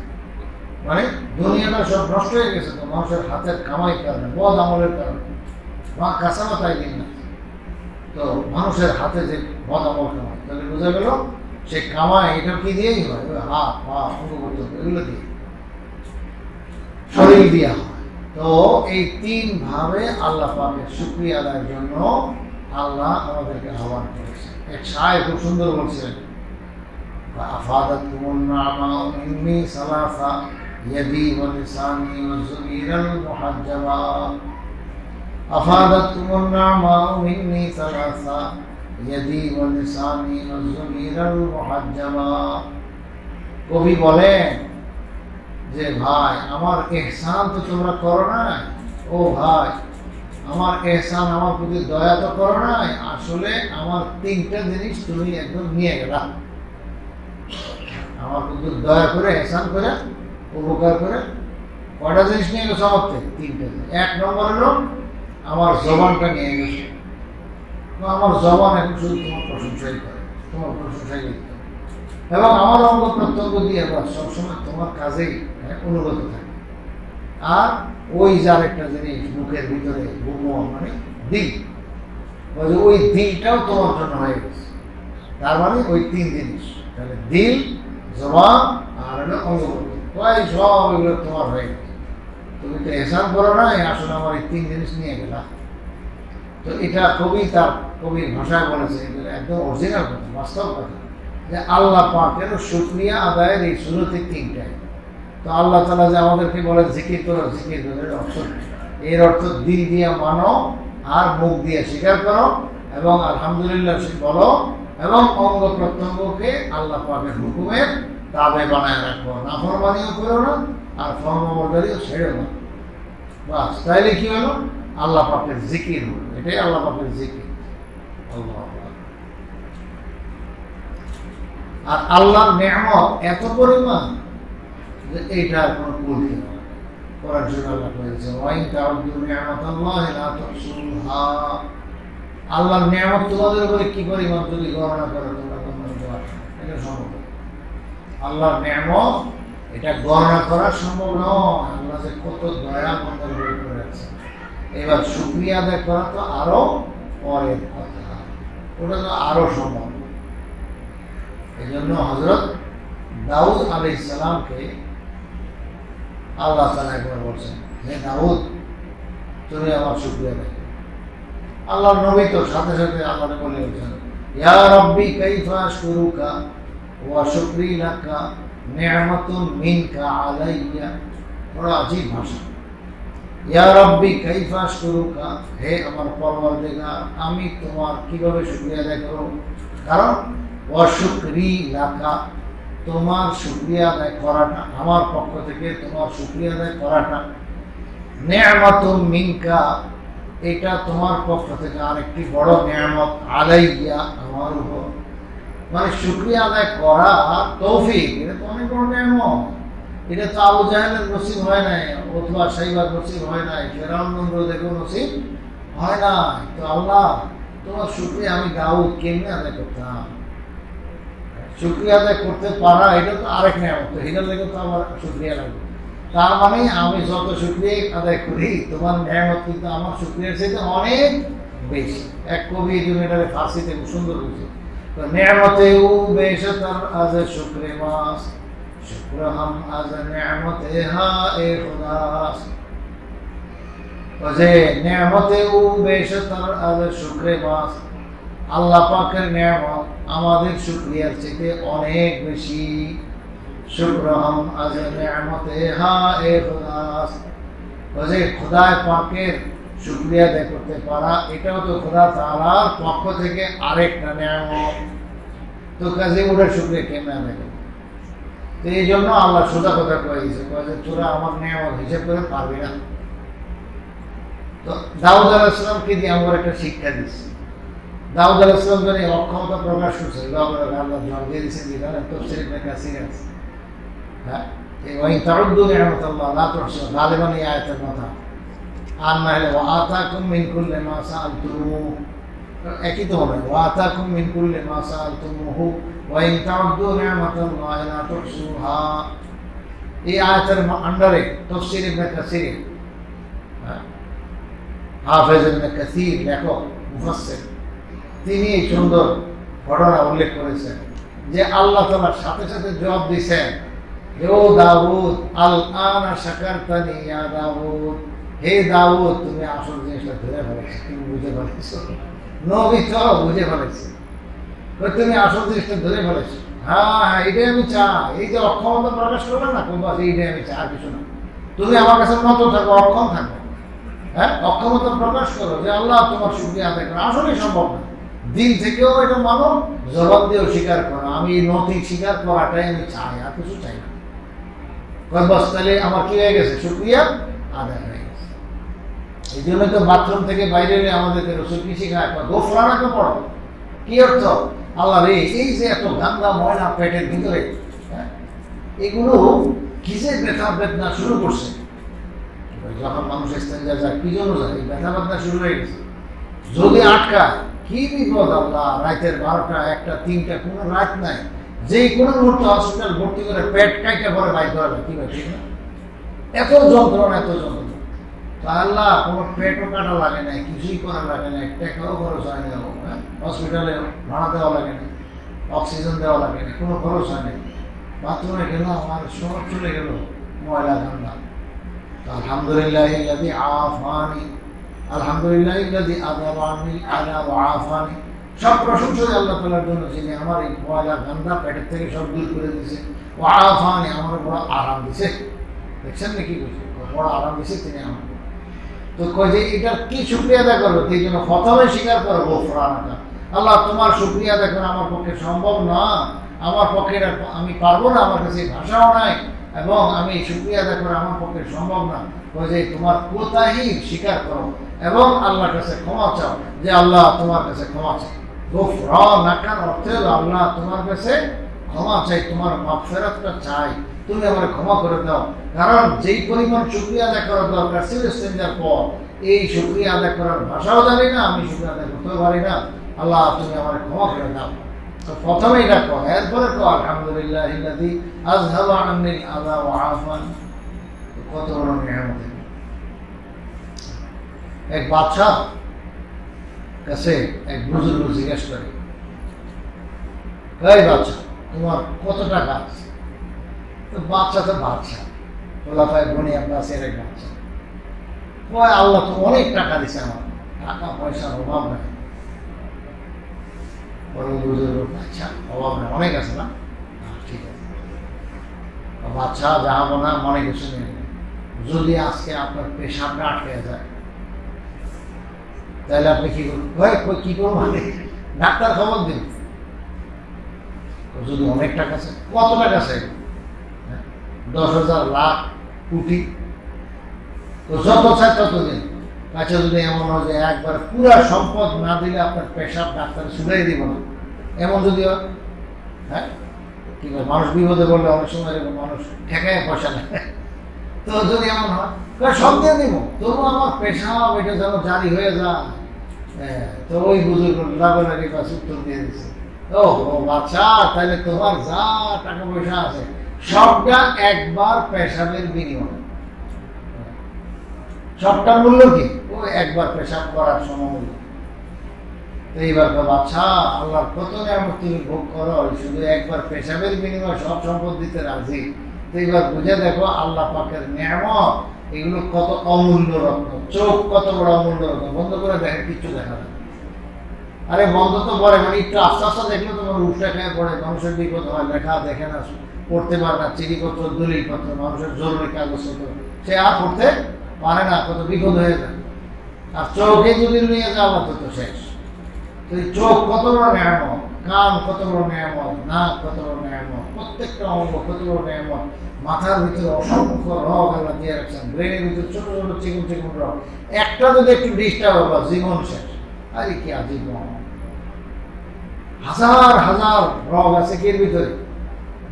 মানে দুনিয়াটা সব নষ্ট হয়ে গেছে তো মানুষের হাতের কামাই কারণে, বদ আমলের কারণে, মা কাসাবাত আইদিন না। তো মানুষের হাতে যে বদ আমল কামাই, তাহলে বোঝা গেল সে কামাই এটা কি দিয়েই হয়? ওই হাত পা অঙ্গ প্রত্যঙ্গ এগুলো দিয়ে, শরীর দিয়া হয়। তো এই 3 ভাবে আল্লাহ পাকের শুকরিয়া আদায়ের জন্য আল্লাহ আমাদেরকে আহ্বান করেছে। এক শায়েখ খুব সুন্দর বলছিলেন, আফাদাতকুমুন নি'মা মিন্নি সালাসা ইয়াদি ওয়া লিসানি ওয়া যুবিরাল মুহাজ্জাবা, আফাদাতকুমুন নি'মা মিন্নি সালাসা ইয়াদি ওয়া লিসানি ওয়া যুবিরাল মুহাজ্জাবা। কবি বলেন যে ভাই আমার ইহসান তো তোমরা করো না, ও ভাই আমার এহসান, আমার প্রতি দয়া তো করো নাই, আসলে আমার 3টা জিনিস তুমি একদম নিয়ে গেলা। আমার প্রতি দয়া করে, এহসান করে, উপকার করে কয়টা জিনিস নিয়ে গেছো আমার থেকে? 3টা জিনিস। 1 নম্বর হলো আমার জবানটা নিয়ে গেছো, আমার জবান এখন শুধু তোমার প্রশংসাই করে, তোমার প্রশংসাই লিখতে, এবং আমার অঙ্গ প্রত্যঙ্গ দিয়ে সবসময় তোমার কাজেই অনুগত থাকে। আর ওই যার একটা জিনিস মুখের ভিতরে মানে দিল, ওই দিলটাও তোমার জন্য হয়ে গেছে। তার মানে ওই তিন জিনিস, তাহলে দিল, জবান আর হলো অঙ্গ প্রত্যঙ্গ, সব এগুলো তোমার হয়ে গেছে। তুমি তো এহসান করো না, আসলে আমার এই তিন জিনিস নিয়ে গেলা। তো এটা কবির ভাষায় বলেছে, একদম অরিজিনাল কথা, বাস্তব কথা, যে আল্লাহ পাকের শুকরিয়া আদায়ের এই সুরতি তিনটাই। তো আল্লাহ তাআলা যে আমাদেরকে বলে জিকির করো, জিকির করার অর্থ, এর অর্থ দিল দিয়ে মানো আর মুখ দিয়ে স্বীকার করো এবং আলহামদুলিল্লাহ বলো, এবং অঙ্গ প্রত্যঙ্গকে আল্লাহ পাকের হুকুমের তাবে বানায় রাখবো, নাফরমানিও করো না আর ফরমাবরদারিও ছেড়ে না। বাস, তাইলে কি হলো? আল্লাহ পাকের জিকির হলো, এটাই আল্লাহ পাকের জিকির। আল্লাহ, আর আল্লাহর নেয়ামত এত পরিমাণ যে এইটার কোনো কুল কিনা করার জন্য আল্লাহ বলেছে, ওয়াইন তাউদ্দু নি'মাতাল্লাহি লা তুহসুহা। আল্লাহর নেয়ামত তোমাদের উপরে কি পরিমাণ যদি গণনা করো তোমরা গণনা করতে পারবে না, এটা সম্ভব। আল্লাহর নেয়ামত এটা গণনা করা সম্ভব নয়। আল্লাহ যে কত দয়া আমাদের উপরে করে আছে, এবার শুকরিয়া আদায় করা তো আরো পরের কথা, ওটা তো আরো সম্ভব। এই জন্য হযরত দাউদ আলাইহিস সালামকে আল্লাহ তাআলা একবার বলছেন, হে দাউদ, তুমি আমার শুকরিয়া আদায় করো। আল্লাহর নবী তো সাথে সাথে আল্লাহকে বলে বলছেন, ইয়া রাব্বি কাইফা আশকুরুকা ওয়া শুকরি লাকা নি'মাতুন মিনকা আলাইয়া। বড় আজীব ভাষা। ইয়া রাব্বি কাইফা আশকুরুকা, হে আমার পরওয়ারদিগার, আমি তোমার কিভাবে শুকরিয়া আদায় করব? কারণ ওয়া শুকরি লাকা, তোমার শুকরিয়া আদায় করাটা, আমার পক্ষ থেকে তোমার শুকরিয়া আদায় করাটা, নি'মাতুন মিনকা, এটা তোমার পক্ষ থেকে আরেকটি বড় নিয়ামত, আলাইয়া, আমার উপর। মানে শুকরিয়া আদায় করা তৌফিক, এটা তো অনেক বড় নিয়ামত। এটা তো আবু জাহেলের নসিব হয় নাই, অথবা সাইবার নসিব হয় নাই, ফেরাউন নমরুদের নসিব হয় নাই। তো আল্লাহ, তোমার শুকরিয়া আমি দাউদ কেমনে আদায় করতাম? শুকরিয়া আদায় করতে পারা এটা তো আরেক নিয়ামত, এটার লেগে তো আমার শুকরিয়া লাগবে। তার মানে আমি যত শুকরিয়া আদায় করি, তোমার নিয়ামত কিন্তু আমার শুকরিয়ার চাইতে অনেক বেশি। এক কবি এটারে ফার্সিতে খুব সুন্দর বুঝে, নিয়ামতে ও বেশতর আজ শুকরে মাস, শুক্র হাম আজ নিয়ামতে হা এ খুদাস। যে নিয়ামতে ও বেশতর আজ শুকরে মাস, আল্লাহ পাকের নিয়ামত আমাদের শুকরিয়ার চাইতে অনেক বেশি। শুক্র হাম আজ নিয়ামতে হা এ খুদাস, যে খোদায় পাকের শুকরিয়া আদায় করতে পারা, এটাও তো খোদা তাআলার পক্ষ থেকে আরেকটা নিয়ামত। তো কাজে ওটার শুকরিয়া কেমনে আদায় করবে? তো এই জন্য আল্লাহ সোজা কথা কয়ে দিয়েছে, যে তোরা আমার নিয়ামত হিসেব করে পারবি না। তো দাউদ আলাইহিস সালামকে দিয়ে আমরা একটা শিক্ষা দিচ্ছি। দাউদ আলাইহিস সালাম যখন এই অক্ষমতা প্রকাশ করছে, আল্লাহ জবাব দিয়ে দিয়েছেন, যেখানে তাফসীর ইবনে কাসির আছে, হ্যাঁ, ওয়াইন তাউদ্দু নি'মাতাল্লাহি লা তুহসুহা, গালিবান এই আয়াতের কথা। আর না হলে ওয়া আতাকুম মিন কুল্লি মা সাআলতুমু, একই তো হবে, ওয়া আতাকুম মিন কুল্লি মা সাআলতুমুহু ওয়া ইন তাউদ্দু নি'মাতাল্লাহি লা তুহসুহা। এই আয়াতের আন্ডারে তাফসীর ইবনে কাসির, হাফেজ ইবনে কাসির লেখক মুফাসসির, তিনি এই সুন্দর ঘটনা উল্লেখ করেছেন যে আল্লাহ তাআলার সাথে সাথে জবাব দিয়েছেন, ও দাউদ, আল আনা শাকারতানি ইয়া দাউদ, হে দাউদ, তুমি আসল জিনিসটা ধরে ফেলেছো, তুমি বুঝে ফেলেছো। নবী তো বুঝে ফেলেছে, তুমি আসল জিনিসটা ধরে ফেলেছো। হ্যাঁ, এটাই আমি চাই। এই যে অক্ষমতা প্রকাশ করবে না, এইটাই আমি চাই, আর কিছু না। তুমি আমার কাছে মতো থাকো, অক্ষম থাকো, হ্যাঁ, অক্ষমতা প্রকাশ করো যে আল্লাহ তোমার শুকরিয়া আদায় করো। আসলেই সম্ভব না, দিন থেকেও এটা মানো, জবাব দিয়েও স্বীকার করো, আমি নথি স্বীকার করাটাই আমি চাই, আর কিছু চাই না। বস, তাহলে আমার কি হয়ে গেছে? শুকরিয়া আদায় হয়ে গেছে। এই জন্য তো বাথরুম থেকে বাইরে এলে আমাদেরকে রসুল কি শিখায়, গোফরানাকে পড়ো। কি অর্থ? আল্লাহ রে, এই যে এত গান্দা ময়লা পেটের ভিতরে, এগুলো কি যে ব্যথা বেদনা শুরু করছে। যখন মানুষ ইস্তেঞ্জা যায়, কি জন্য যায়? এই ব্যথা বেদনা শুরু হয়ে গেছে। যদি আটকায়, কি বিপদ আল্লাহ, রাতের 12টা 1টা 3টা কোনো রাত নাই, যে কোনো মুহূর্তে হসপিটাল ভর্তি করে পেট কাইটা পরে বাইর করা যায়, কি ভাই ঠিক না? এত যন্ত্রণা, এত যন্ত্রণা। তা আল্লাহ কোনো পেটও কাটা লাগে নাই, কিছুই করা লাগে না, টাকাও খরচ হয় না, হসপিটালে ভাড়া দেওয়া লাগে না, অক্সিজেন দেওয়া লাগে না, কোনো খরচ হয় না। বাথরুমে গেলাম, আমার সময় চলে গেল, ময়লা ঠান্ডা। আলহামদুলিল্লাহ ইল্লাযী আফানি, আলহামদুলিল্লাহ ইল্লাযী আযাবানি আলা ওয়া আফানি। সব প্রশংসা আল্লাহ তাআলার জন্য, যিনি আমার এই ময়লা ঠান্ডা পেটের থেকে সব দূর করে দিয়েছে। ওয়া আফানি, আমার বড় আরাম দিছে। দেখছেন নাকি বড় আরাম দিছে তিনি আমার। তো কই যে এটার কি শুকরিয়া আদায় করবো? এই জন্য প্রথমে স্বীকার করো গোফরানাকা, আল্লাহ তোমার শুকরিয়া আদায় করা আমার পক্ষে সম্ভব না, আমার পক্ষে আমি পারবো না, আমার কাছে ভাষাও নাই, এবং আমি শুকরিয়া আদায় করা আমার পক্ষে সম্ভব না। কই যে তোমার কোতাহি স্বীকার করো এবং আল্লাহর কাছে ক্ষমা চাও, যে আল্লাহ তোমার কাছে ক্ষমা চাই। গোফরানাকার অর্থ হলো আল্লাহ তোমার কাছে ক্ষমা চাই, তোমার মাগফিরাতটা চাই, তুমি আমার ক্ষমা করে দাও। কারণ যেই পরিমাণ শুকরিয়া আদায় করার দরকার ছিল ইস্তেঞ্জার পর, এই শুকরিয়া আদায় করার ভাষাও জানি না, আমি শুকরিয়া আদায় করতেও পারি না। আল্লাহ তুমি আমার ক্ষমা করে দাও। তো প্রথমেই ডাকো, এরপরে তো আলহামদুলিল্লাহ ইল্লাযী আযহাবা আন্নিল আযা ওয়া আফানি। কত বড় নিয়ামত! এক বাদশা কাছে এক বুজুর্গ জিজ্ঞেস করে, এই বাদশা তোমার কত টাকা আছে? তো বাচ্চা তো বাচ্চা, খোলাফায়ে বনী আব্বাসের এক বাচ্চা। কয় আল্লাহ তো অনেক টাকা দিছে, আমার টাকা পয়সার অভাব নাই। বড় বুজুর্গ, আচ্ছা অভাব নাই, অনেক আছে না? ঠিক আছে। বাচ্চা যাবো না মনে কিছু নেই, যদি আজকে আপনার পেশাবটা আটকে যায় তাহলে আপনি কি করবেন? কি করবো মানে ডাক্তার খবর দিন। যদি অনেক টাকা আছে, কত টাকা আছে? 10,000 লাখ কোটি, তো যত চায় ততদিন। কাছে যদি এমন হয় যে একবার পুরা সম্পদ না দিলে আপনার পেশাব ডাক্তার শুনাই দিব না, এমন যদি হয়, হ্যাঁ কি বলে, মানুষ বিপদে বললে অনেক সময় মানুষ ঠেকায় পয়সা নেয়। তো যদি এমন হয় সব দিয়ে দিব, তবু আমার পেশাব এটা যেন জারি হয়ে যায়। হ্যাঁ, তো ওই বুজুর্গ লাগালাগি কাছে উত্তর দিয়ে দিচ্ছে, ও বাচ্চা তাহলে তোমার যা টাকা পয়সা আছে সবটা একবার পেশাবের বিনিময়। সবটার মূল্য কি? ও একবার পেশাব করার সমমূল্য। তো এইবার বাচ্চা আল্লাহর কত নিয়ামত তুমি ভোগ করো, শুধু একবার পেশাবের বিনিময় সব সম্পদ দিতে রাজি। তো এইবার বুঝে দেখো আল্লাহ পাকের নিয়ামত এগুলো কত অমূল্য রত্ন। চোখ কত বড় অমূল্য রত্ন, বন্ধ করে দেখে কিচ্ছু দেখা যায়। আরে বন্ধ তো করে, মানে একটু আস্তে আস্তে দেখলে তোমার উঠটা খেয়ে পড়ে, মানুষের বিপদ হয়, লেখা দেখে না, পড়তে পারে না, চিঠিপত্র দলিলপত্র মানুষের জরুরি কাগজপত্র সে আর পড়তে পারে না, কত বিপদ হয়ে যায়। আর চোখে যদি নিয়ে যাওয়া তো শেষ। তো চোখ কত বড় নিয়ামত, কান কত বড় নিয়ামত, নাক কত বড় নিয়ামত, প্রত্যেকটা অঙ্গ কত বড় নিয়ামত। মাথার ভিতরে অসংখ্য রগ আল্লাহ দিয়ে রাখছেন, ব্রেনের ভিতরে ছোট ছোট চিকন চিকন রগ, একটা যদি একটু ডিস্টার্ব হবে জীবন শেষ। আরে কি আজীব! হাজার হাজার রগ আছে কির ভিতরে?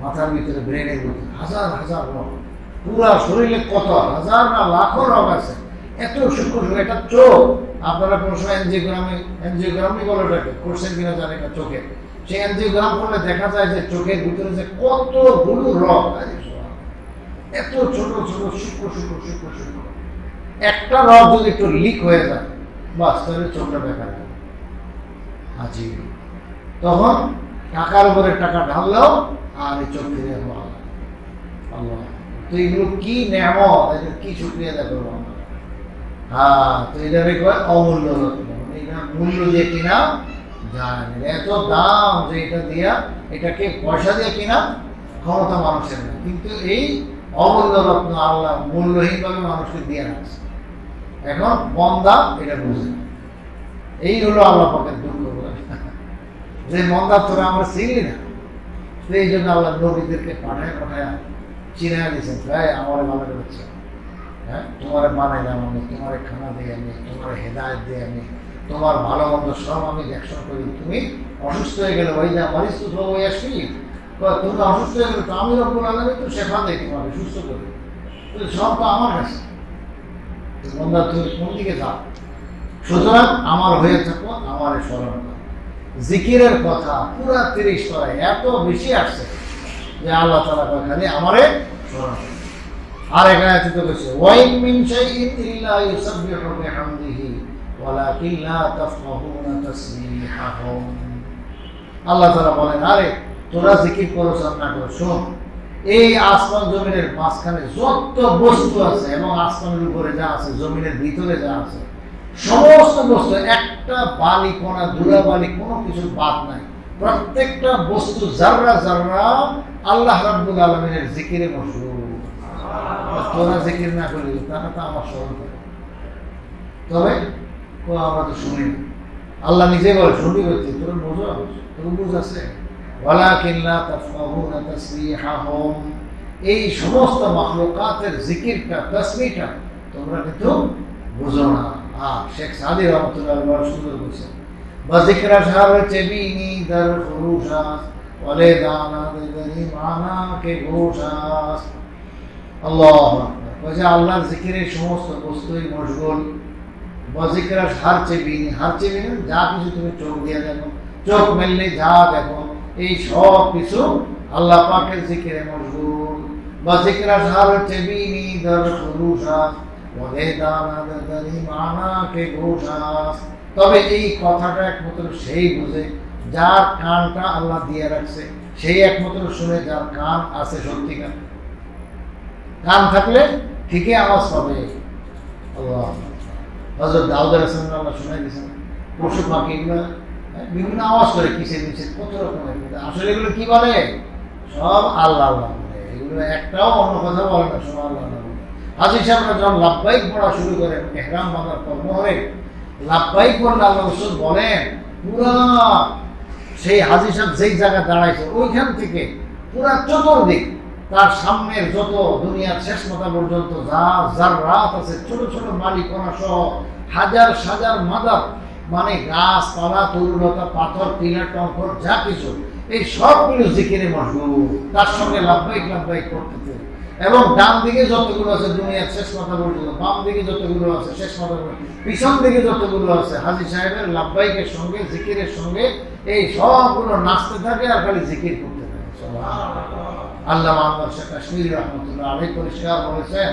মাথার ভিতরে, ব্রেনের ভিতরে হাজার হাজার রগ। পুরা শরীরে কত হাজার না লাখো রগ আছে, এত সূক্ষ্ম। এটা চোখ, আপনারা কোনো সময় এনজিওগ্রামই বলে ওটাকে, করছেন কিনা জানি না, চোখে সেই এনজিওগ্রাম করলে দেখা যায় যে চোখের ভিতরে যে কতগুলো রগ, এত ছোট ছোট সূক্ষ্ম সূক্ষ্ম সূক্ষ্ম সূক্ষ্ম। একটা রগ যদি একটু লিক হয়ে যায়, বাস তাহলে চোখটা দেখা যায়। আজি তখন টাকার উপরে টাকা ঢাললেও আর এই চোখ ফিরে আল্লাহ। তো এগুলো কি নেয়ামত, এদের কি শুকরিয়া আদায় করবো আমরা? হ্যাঁ, তো এটারে কয় অমূল্য রত্ন। এটা মূল্য দিয়ে কিনা যায় না, এত দাম যে এটা দিয়া, এটাকে পয়সা দিয়ে কিনা ক্ষমতা মানুষের না, কিন্তু এই অমূল্য রত্ন আল্লাহ মূল্যহীনভাবে মানুষকে দিয়ে রাখছে। এখন বন্দা এটা বুঝে, এই হলো আল্লাহ পাকের দুঃখ। যে মন্দা তোরা আমরা চিনি না, এই জন্য আল্লাহ নবীদেরকে পাঠায় চিনায় দিয়েছেন, ভাই আমার ভালো করেছে, হ্যাঁ তোমার বানাইলাম আমি, তোমার খানা দিয়ে আমি, তোমার হেদায়ত দিয়ে আমি, তোমার ভালো মন্দ সব আমি দেখশন করি। তুমি অসুস্থ হয়ে গেলে ওই যে আমার সুস্থ হয়ে আসবি, তুমি অসুস্থ হয়ে গেলে তো আমি রব্বুল আলামিন তো শেফা দেয়, তোমাকে সুস্থ করি, সব তো আমার কাছে। বন্ধা তুমি কোন দিকে যাও, সুতরাং আমার হয়ে থাকো, আমারে স্মরণ করো। জিকিরের কথা পুরা 30 পারায় এত বেশি আসছে যে আল্লাহ তাআলা খালি আমারে স্মরণ করো। আর এখানে তো বলছে ওয়াইন মিন শাইইন ইল্লা ইউসাব্বিহু বিহামদিহি ওয়ালাকিন লা তাফকাহুনা তাসবিহাহুম। আল্লাহ তাআলা বলেন, আরে তোরা জিকির করছ না করো, শোন, এই আসমান জমিনের মাঝখানে যত বস্তু আছে এবং আসমানের উপরে যা আছে, জমিনের ভিতরে যা আছে, সমস্ত বস্তু একটা বালি কোনা ধুলা বালি কোনো কিছু বাদ নাই। প্রত্যেকটা বস্তু জাররা জাররা আল্লাহ রাব্বুল আলামিনের জিকিরে মশগুল। তোরা জিকির না করি তারা তো আমার স্মরণ করে, তবে আমরা তো শুনি না। আল্লাহ নিজে বলে, শুনবি বলছি তোর বোঝো, তোর বুঝ আছে। ওয়ালাকিন লা তাফকাহুনা তাসবিহাহুম। এই সমস্ত মাখলুকাতের জিকিরটা, তাসবিহটা তোমরা কিন্তু বুঝো না। শেখ সাদি রহমতুল্লাহ বড় সুন্দর বলছেন, বাজিকরা শাহর চেবিনি দর খুরুশাস ওয়ালে দানা দেনি মানা কে গোশাস। আল্লাহু আকবার। কইছে আল্লাহর জিকিরে সমস্ত বস্তুই মশগুল। বাজিকরা শাহর চেবিনি, হার চেবিনি যা কিছু তুমি চোখ দিয়ে দেখো, চোখ মেললে যা দেখো, এই সব কিছু আল্লাহ পাকের জিকিরে মশগুল। বাজিকরা শাহর চেবিনি দর খুরুশাস তবে এই কথাটা একমাত্র সেই বুঝে যার কানটা আল্লাহ দিয়ে রাখছে, সেই একমাত্র শুনে যার কান আছে সত্যিকার। কান থাকলে ঠিকই আওয়াজ পাবে। হযরত দাউদ আলাইহিস সালাম আল্লাহ শুনাই দিয়েছেন, পশু পাখি এগুলো বিভিন্ন আওয়াজ করে কিসের মিছে কত রকমের, আসলে এগুলো কি বলে? সব আল্লাহ আল্লাহ বলে, এগুলো একটাও অন্য কথা বলে না, সব আল্লাহ আল্লাহ বলে। হাজী সাহেবরা যখন লাব্বাইক পড়া শুরু করেন, ইহরাম বাঁধার কর্ম হয়ে লাব্বাইক পড়লে আল্লাহ রাসূল বলেন, পুরা সেই হাজী সাহেব যেই জায়গায় দাঁড়াইছে ওইখান থেকে পুরা চতুর্দিক তার সামনের যত দুনিয়ার শেষ মাথা পর্যন্ত যা জাররাত আছে, ছোট ছোট মালিকনা সহ হাজার সাজার মাদার, মানে গাছপালা তরুলতা পাথর পিলার টঙ্কর যা কিছু, এই সবগুলো জিকিরে মশগুল। তার সঙ্গে লাব্বাইক লাব্বাইক করতেছে। এবং ডান দিকে যতগুলো আছে দুনিয়ার শেষ মাথা পর্যন্ত, বাম দিকে যতগুলো আছে শেষ মাথা পর্যন্ত, পিছন দিকে যতগুলো আছে, হাজী সাহেবের লাব্বাইকের সঙ্গে জিকিরের সঙ্গে এই সবগুলো নাচতে থাকে আর খালি জিকির করতে থাকে। আল্লামা আনোয়ার শাহ কাশ্মীরি রাহমাতুল্লাহ আলাইহি পরিষ্কার বলেছেন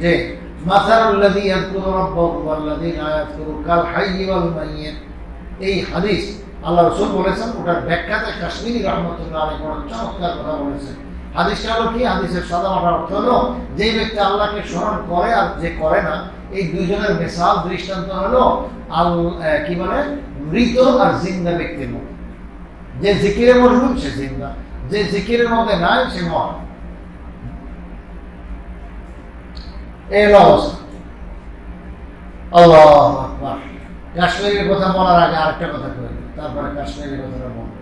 যে মাসালুল্লাযী ইয়াযকুরু রাব্বাহু ওয়াল্লাযী লা ইয়াযকুরু কাল হাইয়্যি ওয়াল মাইয়্যিত। এই হাদিস আল্লাহ রাসূল বলেছেন, ওটার ব্যাখ্যাতে কাশ্মীরি রাহমাতুল্লাহ আলাইহি বড় চমৎকার কথা বলেছেন। হাদিসটা হলো কি? হাদিসের সাধারণ অর্থ হলো যে ব্যক্তি আল্লাহকে স্মরণ করে আর যে করে না, এই দুইজনের মিসাল দৃষ্টান্ত হলো কি বলে, মৃত আর জিন্দা ব্যক্তির মতো। যে জিকিরে মশগুল সে জিন্দা, যে জিকিরের মধ্যে নাই সে মর। এই হলো অবস্থা। আল্লাহু আকবার। কাশ্মীরের কথা বলার আগে আরেকটা কথা কই, তারপরে কাশ্মীরের কথাটা বলবো।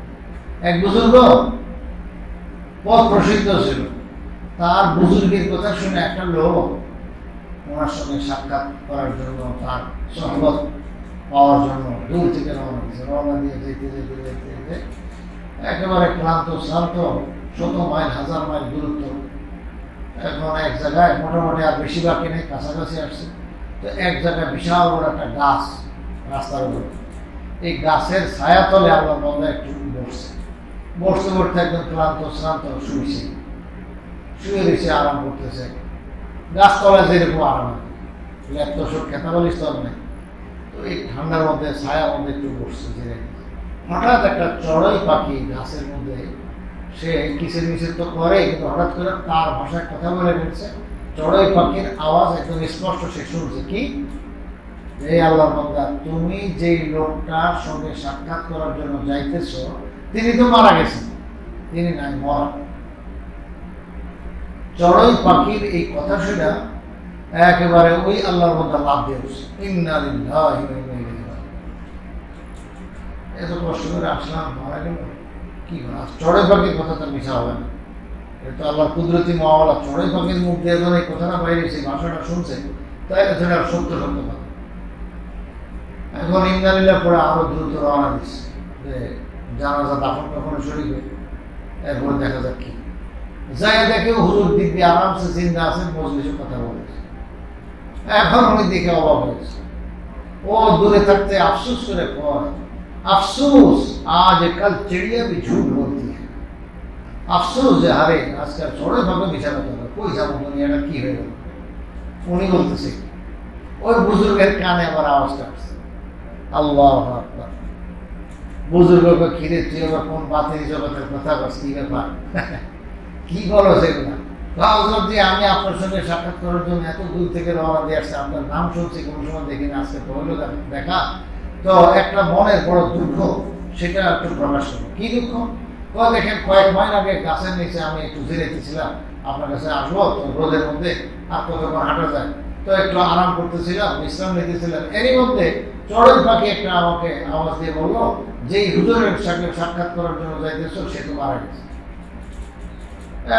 এক বুজুর্গ পথ প্রসিদ্ধ ছিল, তার বুজুর্গের কথা শুনে একটা লোক ওনার সঙ্গে সাক্ষাৎ করার জন্য, তার সহবত পাওয়ার জন্য দূর থেকে রওনা দিয়েছে। রওনা দিয়ে যেতে যেতে যেতে যেতে একেবারে ক্লান্ত শ্রান্ত, 100 মাইল 1000 মাইল দূরত্ব। এখন এক জায়গায় মোটামুটি আর বেশি বাকি নেই, কাছাকাছি আসছে। তো এক জায়গায় বিশাল বড় একটা গাছ রাস্তার উপরে, এই গাছের ছায়া তলে আল্লাহ বান্দা একটু বসছে। বসতে বসতে একদম ক্লান্ত শ্রান্ত শুয়ে রয়েছে, আরাম করতেছে। গাছতলায় যেরকম আরাম, এত সব খেতাবালি স্তর নেই। তো এই ঠান্ডার মধ্যে ছায়ার মধ্যে একটু বসছে যে, হঠাৎ একটা চড়াই পাখি গাছের মধ্যে, সে কিসের মিসের তো করে, কিন্তু হঠাৎ করে তার ভাষায় কথা বলে ফেলছে। চড়াই পাখির আওয়াজ একদম স্পষ্ট সে শুনছে, কি? যে আল্লাহর বান্দা, তুমি যেই লোকটার সঙ্গে সাক্ষাৎ করার জন্য যাইতেছ তিনি তো মারা গেছেন, তিনি নাই, মরা। চড়াই পাখির এই কথা শুনে একেবারে ওই আল্লাহর বান্দা লাভ দিয়ে বসে, ইন্না লিল্লাহি ওয়া ইন্না ইলাইহি রাজিউন। এত কষ্ট করে আসলাম, মারা গেল, কি চড়াই পাখির কথা তো মিশা হবে না, এটা আল্লাহর কুদরতি মাওলা। চড়াই পাখির মুখ দিয়ে যখন এই কথাটা বাইরে সেই ভাষাটা শুনছে, তাই এটা সত্য সত্য কথা। এখন ইন্দালিল্লাহ পরে আরো দ্রুত রওনা দিচ্ছে যে জানাজা দাফন কখন শরীরে, এরপরে দেখা যাক কি। যাই দেখে হুজুর দিব্যি আরামসে জিন্দা আছেন, মজলিসে কথা বলেছে। এখন উনি দেখে অবাক হয়েছে, ও দূরে থাকতে আফসোস করে কয়, আফসোস আজ कल चिड़िया भी झूठ बोलती है। আফসোস যে হারে আজকাল চড়ে ভাবে মিশা কথা বলে, কই যাবো দুনিয়াটা কি হয়ে গেল। উনি বলতেছে, ওই বুজুর্গের কানে আবার আওয়াজটা আসছে, আল্লাহু আকবার। বুজুর্গকে খিরে তুই আবার কোন বাতিল জগতের কথা বলছিস, কি ব্যাপার, কি বলো সেগুলা। হযরত, আমি আপনার সঙ্গে সাক্ষাৎ করার জন্য এত দূর থেকে রওনা দিয়ে আসছি, আপনার নাম শুনছি, কোনো সময় দেখিনি, আজকে তো হইল দেখা। তো একটা মনের বড় দুঃখ, সেটা একটু প্রকাশ করবো। কি দুঃখ? তো দেখেন, কয়েক মাস আগে গাছের নিচে আমি একটু জিরেতেছিলাম, আপনার কাছে আসবো তো রোদের মধ্যে আর কতক্ষণ হাঁটা যায়, তো একটু আরাম করতেছিলাম, বিশ্রাম নিতেছিলাম। এরই মধ্যে চড়ুই পাখি একটা আমাকে আওয়াজ দিয়ে বললো যে হুজুরের সঙ্গে সাক্ষাৎ করার জন্য যাইতেছ, সে তো মারা গেছে।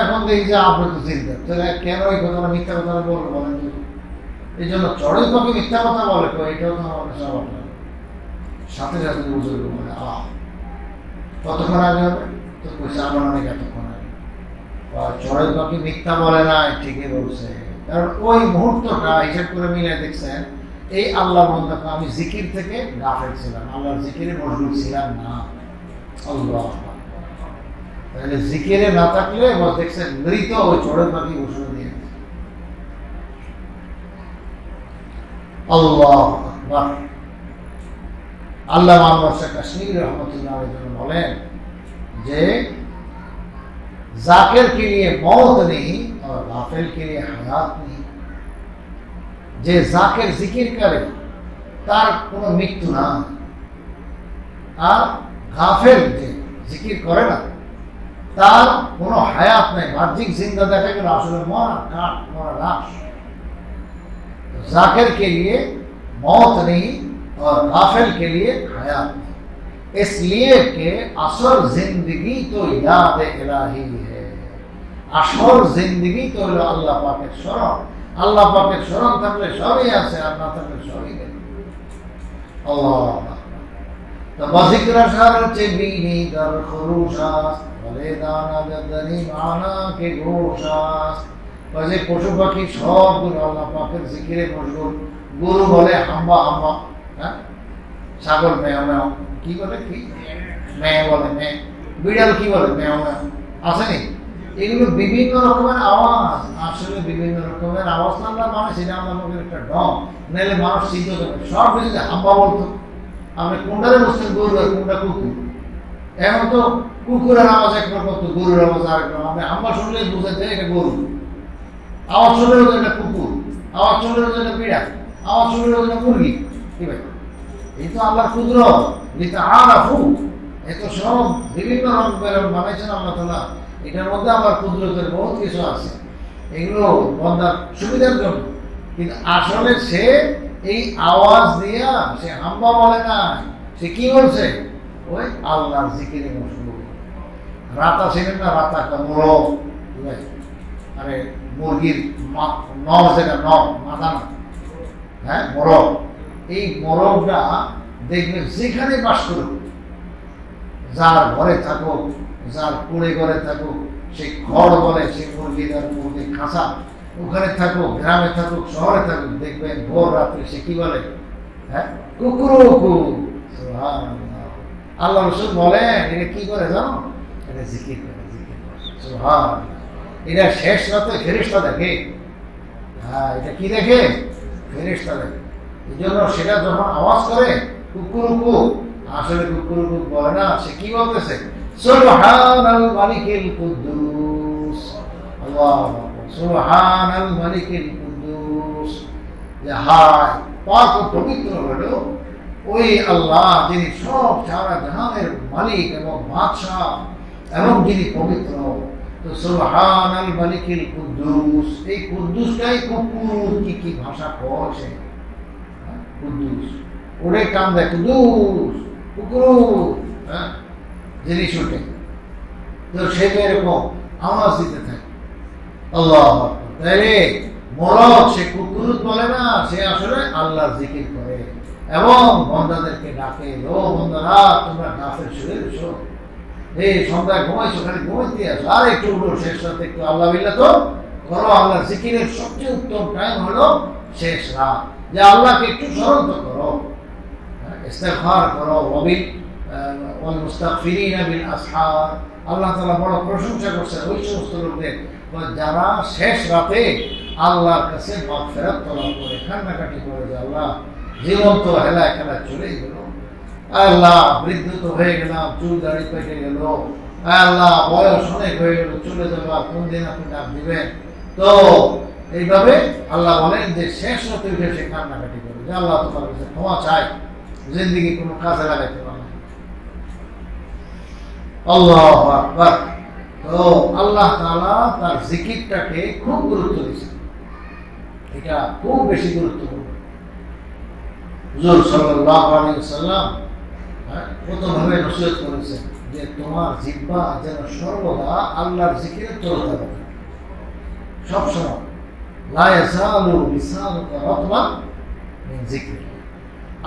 এখন দেখি যে আপনি তো চিন্তা, তাহলে কেন এই কথাটা মিথ্যা কথা বলবো বলেন? এই জন্য চড়ুই পাখি মিথ্যা কথা বলে, তো এটাও তো আমার কাছে অবাক লাগে। সাথে সাথে বুঝুর্গ বলে, কতক্ষণ আগে হবে? তো কইছে আমার অনেক এতক্ষণ আগে। চড়ুই পাখি মিথ্যা বলে না, ঠিকই বলছে। কারণ ওই মুহূর্তটা হিসাব করে মিলে দেখছেন, এই আল্লাহর বান্দাকে আমি জিকির থেকে গাফেল ছিলাম, আল্লাহর জিকিরে মশগুল ছিলাম না। আল্লাহ, তাহলে জিকিরে না থাকলে দেখছেন মৃত ওই চড়ুই পাখি ওষুধ দিয়ে। আল্লাহ আকবার। আল্লামা আনোয়ার শাহ কাশ্মীরি রহমতুল্লাহ আলাইহি বলেন যে जाकिर के लिए मौत नहीं और गाफिल के लिए हयात नहीं। যে জাকির জিকির করে তার কোনো মৃত্যু না, আর গাফিল যে জিকির করে না তার কোনো হায়াত নেই। বাহ্যিক জিন্দা দেখা গেল, আসলে মরা কাঠ, মরা লাশ। जाकिर के लिए मौत नहीं और गाफिल के लिए हयात नहीं, इसलिए कि असल जिंदगी तो याद इलाही है। আসল জিন্দেগি তো হলো আল্লাহ পাকের স্মরণ। আল্লাহ পাকের স্মরণ থাকলে সবই আছে, আর না থাকলে সবই নেই। আল্লাহ তো বাজিকরা সার চেবিনি দর খরুশাস বলে দানা গদনি মানা কে গোশাস। বাজে পশু পাখি সবগুলো আল্লাহ পাকের জিকিরে মশগুল। গরু বলে হাম্বা হাম্বা, হ্যাঁ, ছাগল মেয় মেয়, কি বলে, কি মেয় বলে মেয়, বিড়াল কি বলে মেয় মেয়, আসেনি? এগুলো বিভিন্ন রকমের আওয়াজ, আসলে বিভিন্ন রকমের আওয়াজ না মানে সেটা আমাদের একটা ঢং, নাহলে মানুষ চিন্তা করবে সব কিছু হাম্বা বলতো। আপনি কোনটারে বসছেন গরু আর কোনটা কুকুর। এখন তো কুকুরের আওয়াজ একরকম, তো গরুর আওয়াজ আরেকরকম। আপনি হাম্বা শুনলে বুঝাতে এটা গরু, আওয়াজ শুনলেও তো এটা কুকুর, আওয়াজ শুনলেও তো এটা বিড়াল, আওয়াজ শুনলেও এটা মুরগি। কি ভাই, এই তো আল্লাহর কুদরত, লিতা আরাফু। এত সব বিভিন্ন রকমের বানাইছেন আল্লাহ তাআলা। এটার মধ্যে আমার কুদরতের বহুত কিছু আছে, এগুলো বন্দার সুবিধার জন্য। কিন্তু আসলে সে এই আওয়াজ দিয়া সে হাম্বা বলে না, সে কি বলছে, ওই আল্লাহর জিকিরে মশগুল। রাতা ছিলেন না, রাতা একটা মোরগ, আরে মুরগির নখ, যেটা নখ, মাথা না, হ্যাঁ, মোরগ। এই মোরগটা দেখবে যেখানে বাস করুক, যার ঘরে থাকুক, যার কুড়ে ঘরে থাকুক, সে ঘর বলে, সে মুরগির আর মুরগি খাঁচা, ওখানে থাকুক, গ্রামে থাকুক, শহরে থাকুক, দেখবেন ভোর রাত্রে সে কি বলে, হ্যাঁ, কুকুরু। আল্লাহ রসুল বলেন এটা কি করে জানো, এটা জিকির করে, জিকির করে। সুবহানাল্লাহ। এটা শেষ রাতে ফেরেশতা দেখে। হ্যাঁ, এটা কি দেখে, ফেরেশতা দেখে। এই জন্য সেটা যখন আওয়াজ করে কুকুরু, আসলে কুকুরু বলে না, সে কি বলতেছে, সুবহানাল মালিকিল কুদ্দুস। আল্লাহু আকবার। সুবহানাল মালিকিল কুদ্দুস। যে হায়, পাক ও পবিত্র হলো ওই আল্লাহ যিনি সব সারা জাহানের মালিক এবং বাদশাহ এবং যিনি পবিত্র। তো সুবহানাল মালিকিল কুদ্দুস, এই কুদ্দুসটাই কুকুর কি ভাষা কয় সে, কুদ্দুস, ওরে কাম দেয় কুদ্দুস, কুকুর, হ্যাঁ, জিনিস ওঠে। তো সে তো এরকম আওয়াজ দিতে থাকে। আল্লাহ, তাইলে মোরগ সে কুকুর বলে না, সে আসলে আল্লাহর জিকির করে এবং বন্দাদেরকে ডাকে, ও বন্দারা তোমরা গাফেল শুয়ে রয়েছো, এই সন্ধ্যায় ঘুমাইছো, খালি ঘুমাইতে আসো, আর একটু উঠো, শেষ রাতে একটু আল্লাহ বিল্লাহ তো করো। আল্লাহর জিকিরের সবচেয়ে উত্তম টাইম হলো শেষ রাত, যে আল্লাহকে একটু স্মরণ তো করো। ইস্তেগফার করো, ওয়াল মুস্তাগফিরিনা বিল আসহার। আল্লাহ তাআলা বড় প্রশংসা করছেন ওই সমস্ত লোকদের যারা শেষ রাতে আল্লাহর কাছে মাগফিরাত তলব করে, কান্নাকাটি করে যে আল্লাহ জীবন তো হেলায় খেলায় চলে গেল, আল্লাহ বৃদ্ধ তো হয়ে গেলাম, চুল দাড়ি পেকে গেল, আল্লাহ বয়স অনেক হয়ে গেল, চলে যাবো, কোন দিন আপনি ডাক দিবেন। তো এইভাবে আল্লাহ বলেন যে শেষ রাতে উঠে সে কান্নাকাটি করে যে আল্লাহ তোমার কাছে ক্ষমা চাই, জিন্দেগি কোনো কাজে লাগাইতে পারে না। আল্লাহু আকবার। তো আল্লাহ তাআলা তার জিকিরটাকে খুব গুরুত্ব দিয়েছেন, এটা খুব বেশি গুরুত্বপূর্ণ। হুজুর সাল্লাল্লাহু আলাইহি ওয়াসাল্লাম প্রথমভাবে নসিহত করেছেন যে তোমার জিহ্বা যেন সর্বদা আল্লাহর জিকিরে তরতাজা থাকে, সবসময়। লা ইয়াযালু লিসানুকা রাতবান মিন যিকরিল্লাহ,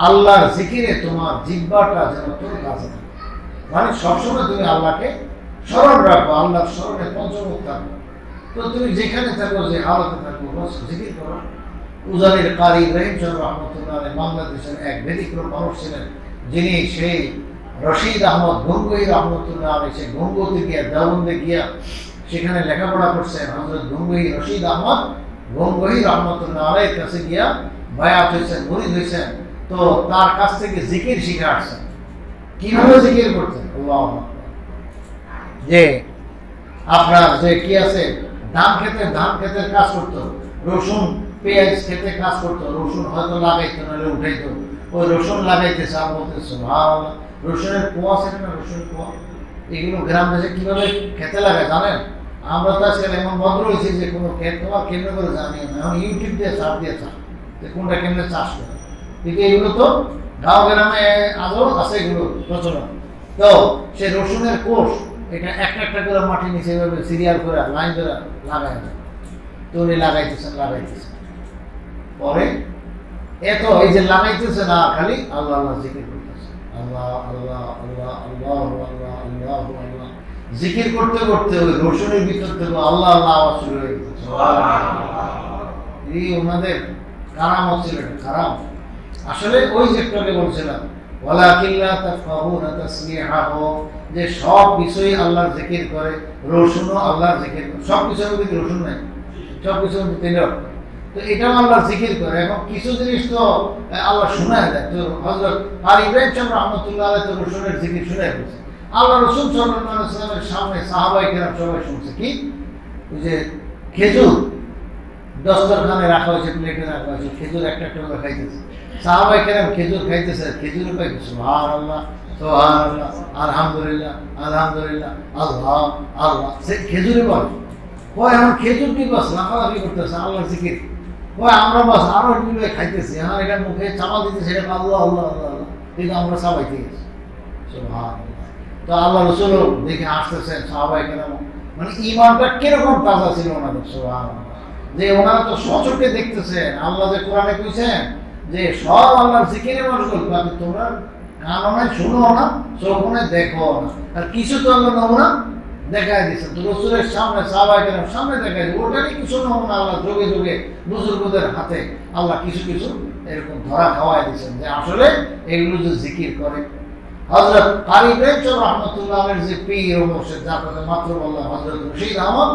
আল্লাহর জিকিরে তোমার জিহ্বাটা যেন তরতাজা থাকে, মানে সবসময় তুমি আল্লাহকে স্মরণ রাখো, আল্লাহর স্মরণে পঞ্চমুখ থাকো। তো তুমি যেখানে থাকো, যে হালতে থাকো, বস জিকির করো। উজানির কারি ইব্রাহিম সাহেব রহমতুল্লাহ আলাইহি বাংলাদেশের এক ব্যতিক্রম মানুষ ছিলেন, যিনি সেই রশিদ আহমদ গঙ্গোহী রহমতুল্লাহ আলাইহি সে গঙ্গোতে গিয়া, দেওবন্দে গিয়া সেখানে লেখাপড়া করছেন। হযরত গঙ্গোহী রশিদ আহমদ গঙ্গোহী রহমতুল্লাহ আলাইহির কাছে গিয়া বায়াত হয়েছেন, মুরিদ হয়েছেন। তো তার কাছ থেকে জিকির শিখে আসছেন, কিভাবে জিকির করতেন। আল্লাহু আকবার। যে আপনার যে কি আছে, ধান ক্ষেতের কাজ করতো, রসুন পেঁয়াজ খেতে কাজ করতো, রসুন হয়তো লাগাইতো, নাহলে উঠাইতো, ওই রসুন লাগাইতেছে আর বলতেছে সুবহানাল্লাহ। রসুনের কোয়া আছে না, রসুনের কোয়া, এগুলো গ্রাম দেশে কিভাবে খেতে লাগায় জানেন? আমরা তো আজকাল এমন ভদ্র হয়েছি যে কোনো ক্ষেত তোমার কেমনে করে জানিও না, এখন ইউটিউব দিয়ে চাষ দিয়ে চাষ, যে কোনটা কেমনে চাষ করে। কিন্তু এগুলো তো গাঁও গ্রামে আজও আছে, এগুলো প্রচলন। তো সে রসুনের কোষ, এটা একটা একটা করে মাটি নিচে এভাবে সিরিয়াল করে লাইন ধরে লাগাই যায়। তো উনি লাগাইতেছেন। পরে এত এই যে লাগাইতেছে না, খালি আল্লাহ আল্লাহ জিকির করতেছে, আল্লাহ আল্লাহ আল্লাহ আল্লাহ আল্লাহ আল্লাহ আল্লাহ। জিকির করতে করতে ওই রসুনের ভিতর থেকে আল্লাহ আল্লাহ আওয়াজ শুরু হয়ে গেছে। এই ওনাদের কারামত ছিল, কারাম। আসলে ওই যে একটু বলছিলাম, ওয়ালাকিল্লা তাফকাহুনা তাসবিহাহু, যে সব বিষয় আল্লাহর জিকির করে, রসুনও আল্লাহর জিকির করে। সব কিছুর মধ্যে রসুন নাই, সব কিছুর মধ্যে তেল। তো এটাও আল্লাহর জিকির করে। এবং কিছু জিনিস তো আল্লাহ শোনায় দেয়। তো হযরত ইব্রাহিম সাহেব রহমতুল্লাহ আলাইহি তো রসুনের জিকির শুনায় বলছে। আল্লাহ রসুল সাল্লাল্লাহু আলাইহি ওয়াসাল্লামের সামনে সাহাবায়ে কেরাম সবাই শুনছে। কি ওই যে খেজুর দস্তরখানে রাখা হয়েছে, প্লেটে রাখা হয়েছে, খেজুর একটা একটা করে খাইতেছে। সাহাবায়ে কেরাম খেজুর খাইতেছে, খেজুর পাই সুবহানাল্লাহ সুবহানাল্লাহ আলহামদুলিল্লাহ আলহামদুলিল্লাহ আল্লাহ আল্লাহ। সে খেজুরে বলে কয় আমার খেজুর কি বাস লাফালাফি করতেছে আল্লাহর জিকির, কয় আমরা বাস আরো মিলে খাইতেছি, হ্যাঁ এটা মুখে চাপা দিতেছে, এটা আল্লাহ আল্লাহ আল্লাহ আল্লাহ, কিন্তু আমরা সাবাইতে গেছি। সুবহানাল্লাহ। তো আল্লাহ রসুল দেখে আসতেছেন, সাহাবায়ে কেরাম, মানে ইমানটা কিরকম তাজা ছিল ওনাদের। সুবহানাল্লাহ। যে ওনারা তো সচক্ষে দেখতেছেন, আল্লাহ যে কোরআনে কইছেন যে সব আল্লাহর জিকিরে মশগুল, বাকি তোমরা কানে শুনো না, চোখে দেখো না। আর কিছু তো আল্লাহ নমুনা দেখায় দিচ্ছেন, তো রসুলের সামনে সাহাবায়ে কেরাম সামনে দেখায় দিচ্ছে, ওটারই কিছু নমুনা আল্লাহ যোগে যোগে বুজুর্গদের হাতে আল্লাহ কিছু কিছু এরকম ধরা খাওয়াই দিচ্ছেন যে আসলে এগুলো যে জিকির করে। হযরত কারি ইব্রাহিম সাহেব রহমতুল্লাহ আলাইহির যে পীর ও মুর্শিদ, যার কথা মাত্র বললাম, হযরত রশিদ আহমদ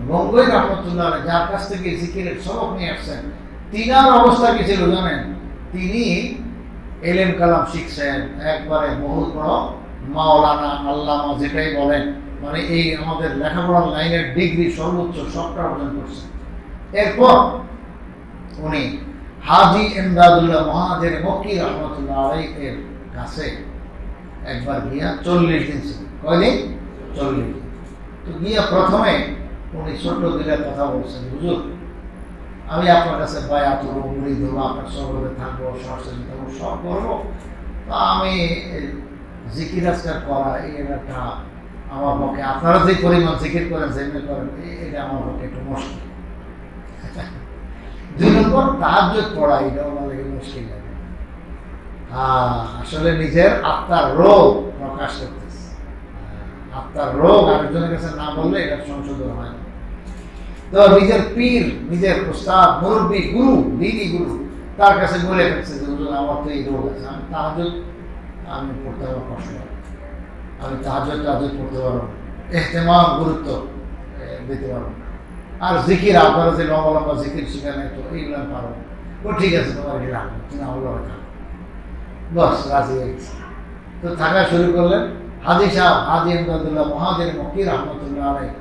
গঙ্গোহী রহমতুল্লাহ আলাইহি, যার কাছ থেকে জিকিরের সবক নিয়ে আসছেন, তিনার অবস্থা কি ছিল জানেন? তিনি এলেম কালাম শিখছেন, একবারে বহুত বড় মাওলানা আল্লামা যেটাই বলেন, মানে এই আমাদের লেখাপড়ার লাইনের ডিগ্রি সর্বোচ্চ সবটা অর্জন করছেন। এরপর উনি হাজী ইমদাদুল্লাহ মুহাজির মক্কি রহমতুল্লাহ আলাইহি এর কাছে একবার গিয়া 40 দিন ছিল। কয়দিন? 40 দিন। তো গিয়া প্রথমে উনি ছোট্ট দিনের কথা বলছেন, হুজুর আমি আপনার কাছে বায়াত হবো, মুরিদ হবো, আপনার সহযোগে থাকবো, সরসরি থাকবো, সব করবো। তা আমি জিকির আজকার করা এটা আমার পক্ষে, আপনারা যে পরিমাণ জিকির করেন যেমনি করেন, এটা আমার পক্ষে একটু মুশকিল। 2 নম্বর তাহাজ্জুদ পড়া, এটা আমার লাগে মুশকিল লাগে। আসলে নিজের আত্মার রোগ প্রকাশ করতেছে, আত্মার রোগ আরেকজনের কাছে না বললে এটা সংশোধন হয় না। তো নিজের পীর, নিজের উস্তাদ, মুরব্বী, গুরু, দিনী গুরু, তার কাছে বলে ফেলছে যে হুজুর আমার তো এই রোগ আছে, আমি তাহাজ্জুদ আমি পড়তে আমার কষ্ট হয়, আমি তাহাজ্জুদ পড়তে পারবো না, ইহতিমাম গুরুত্ব দিতে পারবো না। আর জিকির আপনারা যে লম্বা লম্বা জিকির শিখানে তো এইগুলো আমি পারবো না। ও ঠিক আছে, তোমার কি রাখবো, তুমি আল্লাহ থাকো, বস রাজি হয়ে গেছে। তো থাকা শুরু করলেন। হাজি সাহেব হাজি ইমদাদুল্লাহ মহাজির মক্কি রহমতুল্লাহ আলাইহি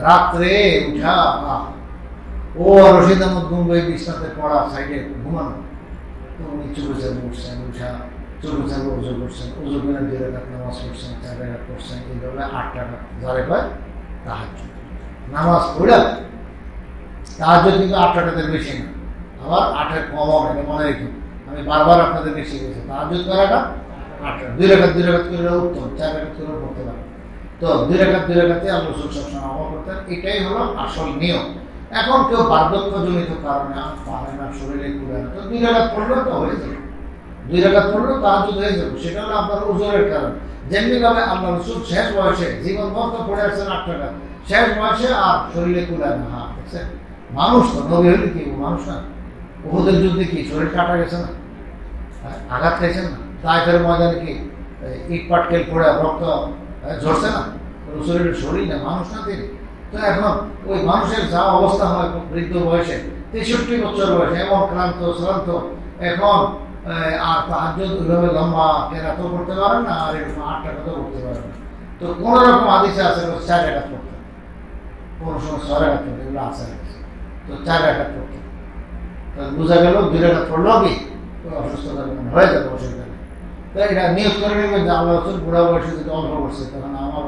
রাত্রে উঠা ও রশিদ আহমদ গঙ্গোই বিছনাতে পড়া সাইডে ঘুমানো। তো উনি চুপে চাপে উঠছেন, উঠা চুপে চাপে উজু করছেন, উজু করে 2 রাকাত নামাজ পড়ছেন, 4 রাকাত পড়ছেন, এইভাবে 8 টাকা যারে পায় তাহাজ্জুদ নামাজ পড়া। তাহাজ্জুদ কিন্তু 8 টাকাতে বেশি না, আবার 8-এর কমও না, এটা মনে রেখে আমি বারবার আপনাদেরকে শিখেছি। তাহাজ্জুদ করাটা 8 টাকা, 2 রাকাত করে উত্তম, 4 রাকাত করে পড়তে পারে। তো 2 রাকাতে আল্লাহ রাসূল সবসময় আমল করতেন, এটাই হলো আসল নিয়ম। এখন কেউ বার্ধক্যজনিত কারণে পারে না, শরীরে কুড়ে না, তো 2 রাকাত পড়লেও তো হয়ে যাবে, 2 রাকাত পড়লেও তাহাজ্জুদ হয়ে যাবে। সেটা হলো আপনার ওজনের কারণ। যেমনিভাবে আল্লাহ রাসূল শেষ বয়সে জীবন বন্ধ পড়ে আসছেন 8 টাকা, শেষ বয়সে আর শরীরে কুড়ে না। হ্যাঁ দেখছেন, মানুষ তো নবী হলে কি মানুষ না? উহুদের যুদ্ধে কি শরীর কাটা গেছে না? আঘাত খাইছেন না? তায়েফের ময়দানে কি ইট পাটকেল পড়ে রক্ত ঝরছে না? শরীরের শরীর না, মানুষ না তিনি। তো এখন ওই মানুষের যা অবস্থা হয় বৃদ্ধ বয়সে, 63 বছর বয়সে, এমন ক্লান্ত শ্রান্ত, এখন আর তাহাজ্জুদ ওইভাবে লম্বা কেরাতও করতে পারেন না, আর এরকম 8 টাকাতেও করতে পারেন না। তো কোন রকম হাদিসে আছে 4 রাকাত করতে, কোনো সময় 6 রাকাত করতে, এগুলো আছে। তো 4 রাকাত করতে বোঝা গেল 2 রাকাত পড়লেও কি অসুস্থতা হয়ে যাবে, অসুবিধা নেই। তো এটা নিয়োগ করে নেবেন যে আল্লাহ রাসূল বুড়া বয়সে যদি অল্প করছে, তখন আমার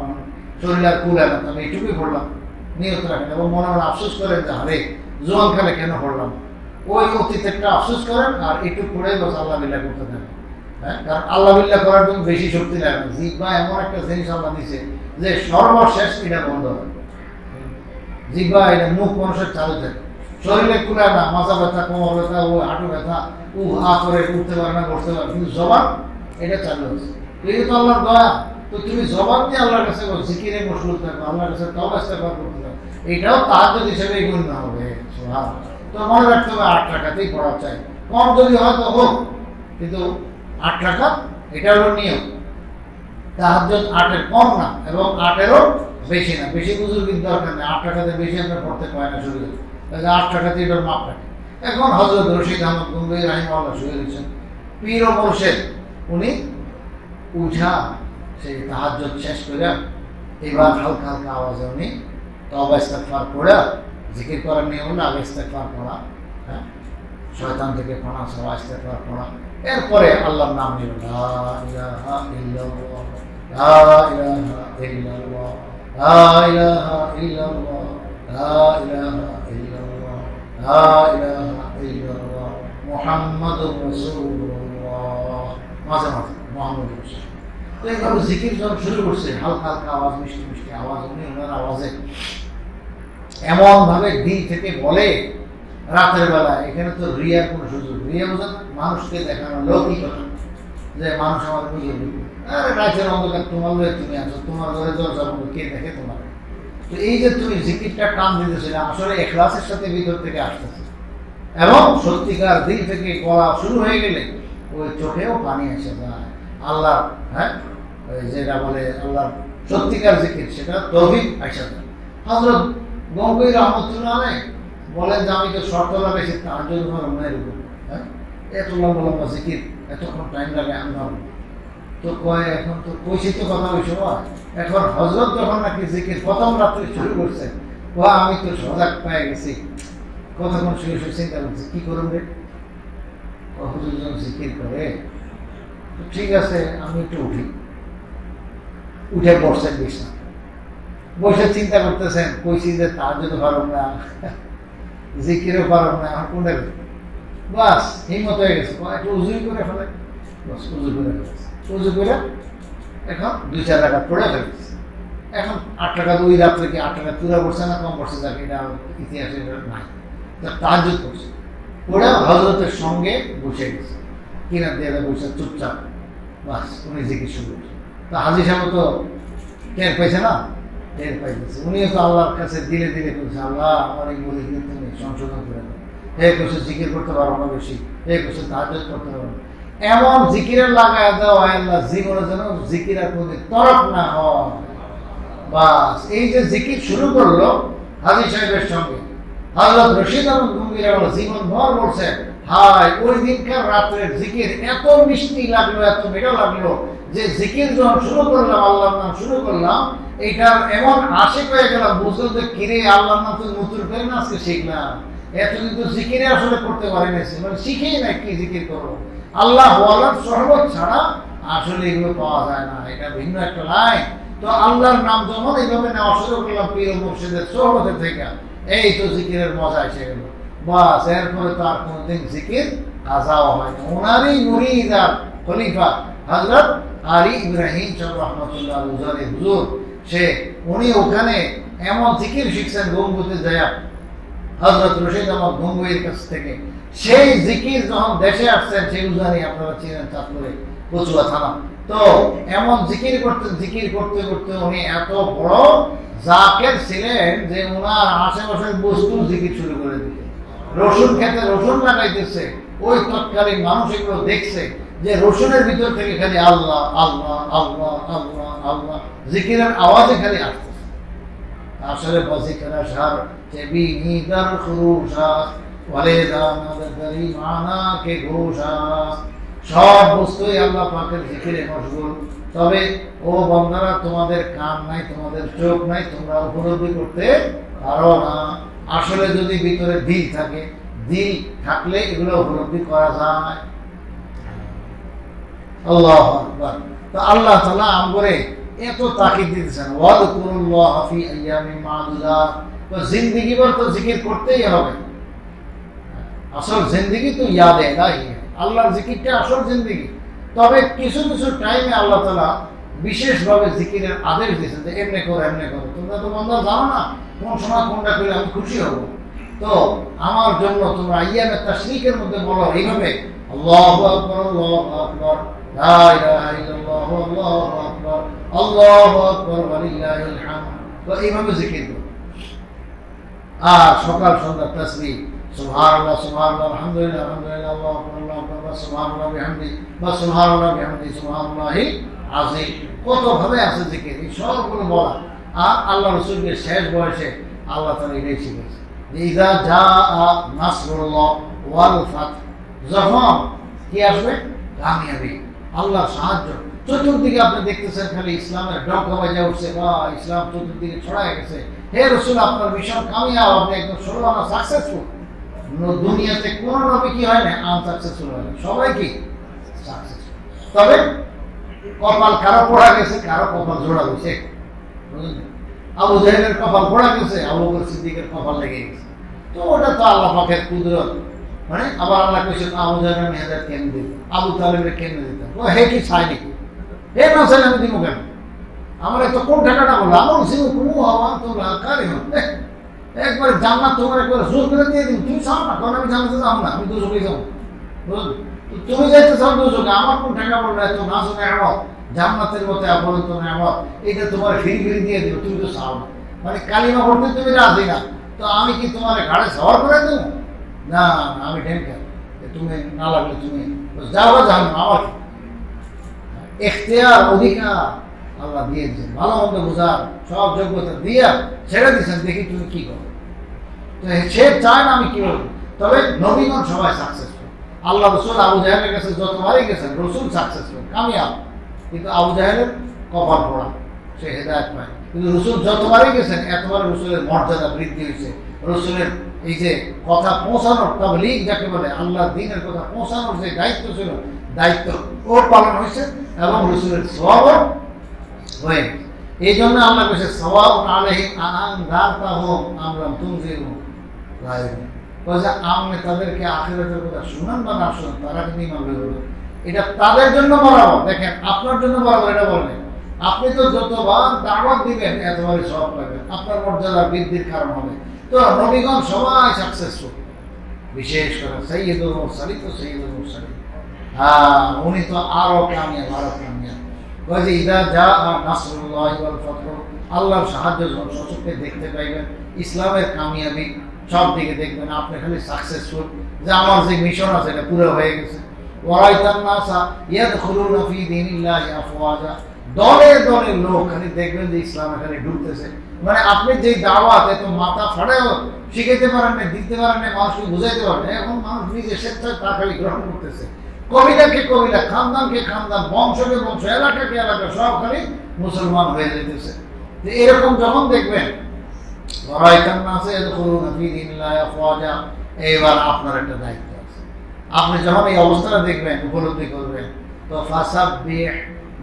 শরীর আর কুলে না, আমি এইটুকুই পড়লাম, নিয়ত রাখেন। এবং মনে মনে আফসোস করেন যে আরে জোয়ানকালে কেন পড়লাম, ওই অতীতেরটা আফসোস করেন, আর একটু পড়ে বস আল্লাহ বিল্লাহ করতে থাকেন। হ্যাঁ, কারণ আল্লাহ বিল্লাহ করার জন্য বেশি শক্তি লাগে না। জিহ্বা এমন একটা জিনিস আল্লাহ দিছে যে সর্বশেষ এটা বন্ধ হয়। জিহ্বা এটা মুখ মানুষের চালু থাকে, শরীরে কুলে না, মাথা ব্যথা, কোমর ব্যথা, ও হাঁটু ব্যথা, করে উঠতে পারে না, বসতে পারে, কিন্তু জবান এটা চালু হচ্ছে। এটা তো আল্লাহর দয়া। তো তুমি জবান দিয়ে আল্লাহর কাছে জিকিরে মশগুল থাকো, আল্লাহর কাছে তওবা ইস্তেগফার করতে থাকো, এটাও তাহাজ্জুদ হিসেবে গণ্য হবে। সুবহানাল্লাহ। তো মনে রাখতে হবে 8 টাকাতেই পড়া চাই, কম যদি হয় তো হোক, কিন্তু 8 টাকা এটা হলো নিয়ম। তাহাজ্জুদ 8-এর কম না এবং 8-এরও বেশি না। বেশি বুজুর্গির দরকার নেই, 8 টাকাতে বেশি আমরা পড়তে পারি না শরীরে, 8 টাকাতে এটার মাপ রাখে। এখন হযরত রশিদ আহমদ গঙ্গোহী রাহিমাহুল্লাহ শুয়ে রয়েছেন, পীর ও মুর্শিদ। উনি উঠা সেই তাহাজ্জুদ শেষ করে এবার হালকা হালকা আওয়াজে উনি তওবা ইস্তেগফার করে, জিকির করার নিয়ম হলো আগে ইস্তেগফার করা, হ্যাঁ, শয়তান থেকে পানা চাওয়া, ইস্তেগফার করা, এরপরে আল্লাহর নাম নিল, লা ইলাহা ইল্লাল্লাহ, লা ইলাহা ইল্লাল্লাহ, লা ইলাহা ইল্লাল্লাহ, লা ইলাহা ইল্লাল্লাহ, লা ইলাহা ইল্লাল্লাহ, মুহাম্মাদুর রাসূলুল্লাহ। মাঝে মাঝে মুহাম্মাদুর রাসূল। তো এইভাবে জিকির যখন শুরু করছে, হালকা হালকা আওয়াজ, মিষ্টি মিষ্টি আওয়াজ, উনি ওনার আওয়াজে এমন ভাবে দিল থেকে বলে, রাতের বেলা। এখানে তো রিয়ার কোনো সুযোগ, রিয়া বোঝেন মানুষকে দেখানো লৌকিকতা, যে মানুষ আমার বুঝে আরে রাতের অন্ধকার তোমার ঘরে তুমি আছো, তোমার ঘরে দরজা বন্ধ, কে দেখে তোমার। তো এই যে তুমি জিকিরটা টান দিতেছিলে, আসলে ইখলাসের সাথে ভিতর থেকে আসতেছে, এবং সত্যিকার দিল থেকে করা শুরু হয়ে গেলে ওই চোখেও পানি এসে যায়। আল্লাহ, হ্যাঁ, যেটা বলে আল্লাহ সত্যিকার জিকির, সেটা তৌফিক আইসা যায়। হযরত গঙ্গোহী রাহমাতুল্লাহ আলাইহি বলেন যে আমি তো শর্ত লাগাইছি তাহাজ্জুদ মনের উপর, হ্যাঁ, এত লম্বা লম্বা জিকির, এতক্ষণ টাইম লাগে আমার। তো কয় এখন তো কইছি তো কথা ওই সময়, এখন হযরত যখন নাকি জিকির প্রথম রাত্রে শুরু করছে, আমি তো সজাগ পেয়ে গেছি, কতক্ষণ শুয়ে শুয়ে চিন্তা করছি কি করুন রে, হুজুর যখন জিকির করে, ঠিক আছে আমি একটু উঠি। উঠে বসছেন বিছনা, বসে চিন্তা করতেছেন, কইছি যে তাহাজ্জুদ পারব না, জিকিরও পারব না, এখন কোনটা বাস হিম্মত হয়ে গেছে, একটু উজুই করে ফেলে, বাস উজু করে ফেলেছে। উজু করে এখন 2-4 রাকাত পড়ে ফেলেছে। এখন 8 টাকা ওই রাত্রে কি 8 টাকা তুলা পড়ছে না কম পড়ছে, যাকে এটা ইতিহাসে নাই, তাহাজ্জুদ করছে, পড়ে হযরতের সঙ্গে বসে গেছে, কিনার দিয়ে বসে চুপচাপ, বাস উনি জিকির শুরু করছে। তো হাজী সাহেব তো টের পাইছে না, টের পাইতেছে, উনিও তো আল্লাহর কাছে দিলে দিলে করছে, আল্লাহ আমার এই বলে তুমি সংশোধন করে দাও, হে করছে জিকির করতে পারো না বেশি, হে করছে তাহাজ্জুদ করতে পারো না। এমন জিকিরের লাগায় দেওয়া আল্লাহ জীবনে যেন জিকিরের প্রতি তরফ না হয়। বাস এই যে জিকির শুরু করলো হাজী সাহেবের সঙ্গে, হযরত রশিদ আহমদ গঙ্গোহী আমার জীবন ভর বলছে, হায় ওই দিনকার রাতের জিকির এত মিষ্টি লাগলো, এত মেটা লাগলো যে জিকির যখন শুরু করলাম, আল্লাহর নাম শুরু করলাম, এইটার এমন আশিক হয়ে গেলাম, বুঝলো যে কিরে আল্লাহর নাম তো নতুন করে না আজকে শিখলাম, এতদিন তো জিকিরে আসলে করতে পারি না, মানে শিখেই না কি জিকির করো। আল্লাহ ওয়ালার শরবত ছাড়া আসলে এগুলো পাওয়া যায় না, এটা ভিন্ন একটা লাইন। তো আল্লাহর নাম যখন এইভাবে নেওয়া শুরু করলাম পীর মুর্শিদের শরবতের থেকে, এই তো জিকিরের মজা এসে গেল। বাস এরপরে তো আর কোনদিন জিকির কাজাও হয় না। ওনারই মুরিদ আর খলিফা হযরত আলী ইব্রাহিম সাহেব রহমতুল্লাহ আলাইহি হুজুর, উনি ওখানে এমন জিকির শিখছেন গঙ্গোতে যায় হযরত রশিদ আহমদ গঙ্গোহীর কাছ থেকে। সেই জিকির যখন দেশে আসছেন, সেই উজানি আপনারা চিনেন চাঁদপুরে কচুয়া থানা, তো এমন জিকির করতে করতে উনি এত বড় জাকের ছিলেন যে ওনার আশেপাশের বস্তু জিকির শুরু করে দিল। রসুন খেতে রসুন লাগাইতেছে, ওই তৎকালীন মানুষ এগুলো দেখছে যে রসুনের ভিতর থেকে খালি আল্লাহ আল্লাহ আল্লাহ আল্লাহ আল্লাহ জিকিরের আওয়াজে খালি আসতেছে। আসলে বজিকেরা সার চেবি নিদার খুরুশা ওয়ালেদা নাদারি মানা কে ঘোষা, সব বস্তুই আল্লাহ পাকের জিকিরে মশগুল। তবে ও বান্দারা, তোমাদের কান নাই, তোমাদের চোখ নাই, তোমরা উপলব্ধি করতে পারো না। আসলে যদি ভিতরে দিল থাকে, দিল থাকলে এগুলো উপলব্ধি করা যায়। আল্লাহু আকবার। তো আল্লাহ তাআলা আমগরে এত তাকিদ দিতেছেন, ওয়াযকুরুল্লাহ ফি আইয়ামিন মা'দুদাত। তো জিন্দেগি ভর তো জিকির করতেই হবে। আসল জিন্দেগি তো ইয়াদে ইলাহি, আল্লাহর জিকিরটা আসল জিন্দেগি। তবে কিছু কিছু টাইমে আল্লাহ তাআলা বিশেষভাবে জিকিরের আদেশ দিয়েছেন যে এমনি করো এমনি করো। তোমরা তো বান্দা জানো না কোন সময় কোনটা করলে আমি খুশি হব। তো আমার জন্য তোমরা আইয়ামে তাশরিকের মধ্যে বলো এইভাবে, আল্লাহু আকবার আল্লাহু আকবার লা ইলাহা ইল্লাল্লাহ আল্লাহু আকবার আল্লাহু আকবার ওয়া লিল্লাহিল হামদ। তো এইভাবে জিকির করো। আর সকাল সন্ধ্যা তাসবিহ সুবহানাল্লাহ সুবহানাল্লাহ আলহামদুলিল্লাহ আলহামদুলিল্লাহ আল্লাহু আকবার আল্লাহু আকবার সুবহানাল্লাহ বিহামদিহি বা সুবহানাল্লাহ বিহামদিহি সুবহানাল্লাহিল আযীম। কত ভাবে আছে জিকির, এই সবগুলো বলা। আর আল্লাহ রাসূলকে শেষ বয়সে আল্লাহ তাআলা এটাই শিখিয়েছে, ইযা জাআ নাসরুল্লাহ ওয়াল ফাত, যখন কি আসবে কামিয়াবি, আল্লাহর সাহায্য। চতুর্দিকে আপনি দেখতেছেন খালি ইসলামের ডঙ্কা বাজে উঠছে, বা ইসলাম চতুর্দিকে ছড়ায় গেছে। হে রাসূল, আপনার মিশন কামিয়াব, আপনি একদম সর্বনা সাকসেসফুল। দুনিয়াতে কোন নবী কি হয় না আনসাকসেসফুল হয় না, সবাই কি সাকসেসফুল। তবে কপাল কারো পড়া গেছে, কারো কপাল জোড়া গেছে। আবু জাহেলের কপাল পড়া গেছে, আবু বকর সিদ্দিকের কপাল লেগে গেছে। তো ওটা তো আল্লাহ পাকের কুদরত। মানে আবার আল্লাহ কইছে আবু জাহেলের আমি হাজার কেন দিই, আবু তালেবের কেন দিতাম, ও হে কি চাইনি, হে না চাইলে আমি দিব কেন? আমার এত কোন টাকাটা বললো, আমার ছিল কোনো হওয়া তো কারি হন একবারে জান্নাত তোমার একবারে জোর করে দিয়ে দিন, তুমি চাও না, কারণ আমি জানতে চাও না, আমি দুজকে যাবো। তুমি যাইতে চাও দুজকে, আমার কোন টাকা বললো এত না শুনে আমার জান্নাতের মতো অপরন্ত নেয়ামত, এটা তোমার ফিরি ফিরি দিয়ে দিল, তুমি তো চাও না। মানে কালিমা পড়তে তুমি রাজি না, তো আমি কি তোমার ঘাড়ে সওয়ার করে দেবো? না আমি ঢেমকা, তুমি না লাগলে তুমি যাও জানো, আমার এখতিয়ার অধিকার আল্লাহ দিয়েছেন, ভালো মন্দ বোঝার সব যোগ্যতা দিয়া ছেড়ে দিচ্ছেন, দেখি তুমি কি করো। তো সে চায় না আমি কি বলবো। তবে নবীগণ সবাই সাকসেসফুল। আল্লাহ রসুল আবু জাহেলের কাছে যতবারই গেছেন রসুল সাকসেসফুল, কামিয়াব। কিন্তু আবু জাহেলের কপাল পড়া, সে হেদায়েত পায়। কিন্তু রসুল যতবারই গেছেন এতবার রসুলের মর্যাদা বৃদ্ধি হয়েছে। রসুলের এই যে কথা পৌঁছানোর, তাবলীগ যাকে বলে, আল্লাহর দ্বীনের কথা পৌঁছানোর যে দায়িত্ব ছিল, দায়িত্ব ওর পালন হয়েছে এবং রসুলের সওয়াবও হয়ে গেছে। এই জন্য আল্লাহ কাছে সাওয়াবুন আলাইহিম আনযারতাহুম আম লাম তুনযিরহুম লা ইউমিনুন। কইছে আপনি তাদেরকে আখিরাতের কথা শুনান বা না শুনান, তারা কিন্তু ঈমান করবে। এটা তাদের জন্য বরাবর। দেখেন আপনার জন্য বরাবর এটা বলবেন, আপনি তো যতবার দাওয়াত দিবেন এতবারই সওয়াব পাবেন, আপনার মর্যাদা বৃদ্ধির কারণ হবে। তো নবীগণ সবাই সাকসেসফুল, বিশেষ করে সাইয়্যিদুল মুরসালিন। তো সাইয়্যিদুল মুরসালিন উনি তো আরো কামিয়াব, আরো কামিয়াব। কইছে ইযা জাআ নাসরুল্লাহি ওয়াল ফাতহ, আল্লাহর সাহায্য যখন সচক্ষে দেখতে পাইবেন, ইসলামের কামিয়াবি সব দিকে দেখবেন, আপনি খালি সাকসেসফুল, যে আমার যে মিশন আছে এটা পুরো হয়ে গেছে। ওয়ারাইতান নাসা ইয়াদখুলুনা ফি দীনিল্লাহি আফওয়াজা, দলে দলে লোক খালি দেখবেন যে ইসলাম এখানে ঢুকতেছে। মানে আপনি যে দাওয়াত এত মাথা ফাড়াও শিখাইতে পারেন না, দিতে পারেন না, মানুষকে বুঝাইতে পারেন না, এখন মানুষ নিজে স্বেচ্ছায় তা খালি গ্রহণ করতেছে। কবিতাকে কবিতা, খানদানকে খানদান, বংশকে বংশ, এলাকাকে এলাকা, সব খালি মুসলমান হয়ে যেতেছে। এরকম যখন দেখবেন এইবার আপনার একটা দায়িত্ব আছে। আপনি যখন এই অবস্থাটা দেখবেন, উপলব্ধি করবেন, তো ফাসাব্বিহ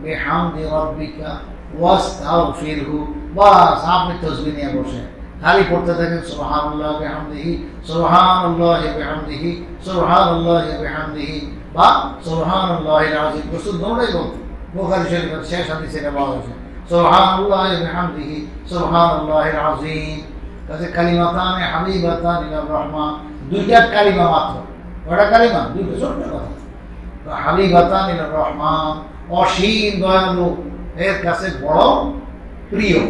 বিহামদি রাব্বিকা ওয়াস্তাগফিরহু, বাস আপনি তাসবিহ নিয়ে বসে খালি পড়তে থাকেন সুবহানাল্লাহি বিহামদিহি, সুবহানাল্লাহি বিহামদিহি, সুবহানাল্লাহি বিহামদিহি, বা সুবহানাল্লাহিল আযীম। রাসূল দৌড়াই বলতেন, বুখারী শরীফের শেষ হাদিসে এটা বলা হয়েছে, সুবহানাল্লাহি বিহামদিহি, সুবহানাল্লাহিল আযীম। তাতে কালিমাতানে হাবিবাতান ইলার রহমান, দুইটা কালিমা মাত্র। কয়টা কালিমা? দুটো ছোট্ট কথা। তো হাবিবাতান ইলার রহমান, অসীম দয়ালু, এর কাছে বড় প্রিয়।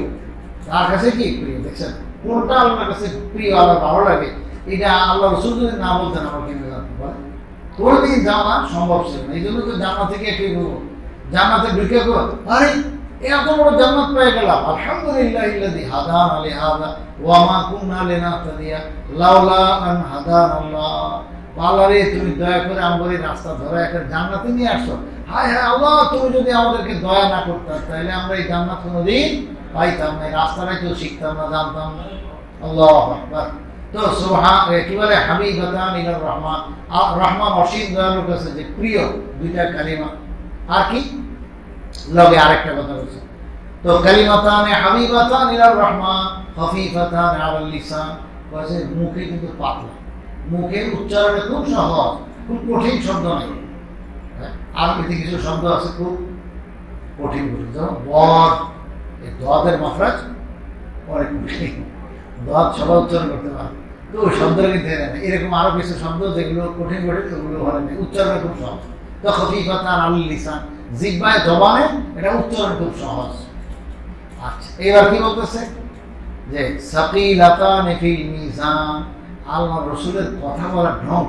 তার কাছে কি প্রিয়? দেখছেন, কোনটা আল্লাহর কাছে প্রিয়, আল্লাহ ভালো লাগে, এটা আল্লাহ রাসূল যদি না বলতেন আমরা কেন জানতে পারি? কোনদিন জানা সম্ভব ছিল না। এই জন্য তো জান্নাত থেকে কি করবো, জান্নাতে ঢুকে আরে এত বড় জান্নাত পেয়ে গেলাম, আলহামদুলিল্লাহিল্লাযী হাদানা লিহাযা ওয়া মা কুননা লিনাহতাদিয়া লাউলা আন হাদানাল্লাহ। আল্লাহ রে, তুমি দয়া করে আমাদের রাস্তা ধরে একটা জান্নাতে নিয়ে আসো। হায় হায় আল্লাহ, তুমি যদি আমাদেরকে দয়া না করতে তাহলে আমরা এই জান্নাত কোনোদিন পাইতাম না, রাস্তাটাই কেউ শিখতাম না, জানতাম না। আল্লাহু আকবার। তো কি বলে, হাবিবাতান ইলার রহমান, রহমান অসীম দয়ালুর কাছে যে প্রিয়, দুইটা কালিমা। আর কি লগে আরেকটা কথা বলছে, তো কালিমাতানে হাবিবাতান ইলার রহমান খফিফাতান আলাল লিসান, বলে মুখে কিন্তু পাতলা, মুখের উচ্চারণে খুব সহজ, খুব কঠিন শব্দ নাই। আরবিতে কিছু শব্দ আছে খুব কঠিন কঠিন, যেমন বদ, এই দদের মাফরাজ অনেক কঠিন, দদ সবাই উচ্চারণ করতে পারে, তো ওই শব্দটা কিন্তু এরকম আরো কিছু শব্দ যেগুলো কঠিন কঠিন, সেগুলো হয় না, উচ্চারণে খুব সহজ। তো খফিফাতান আলাল লিসান, জিহ্বায় জবানে এটা উচ্চারণ খুব সহজ। আচ্ছা, এবার কি বলতেছে যে সাকিলাতান ফিল মিজান, আল্লাহ রসুলের কথা বলার ঢং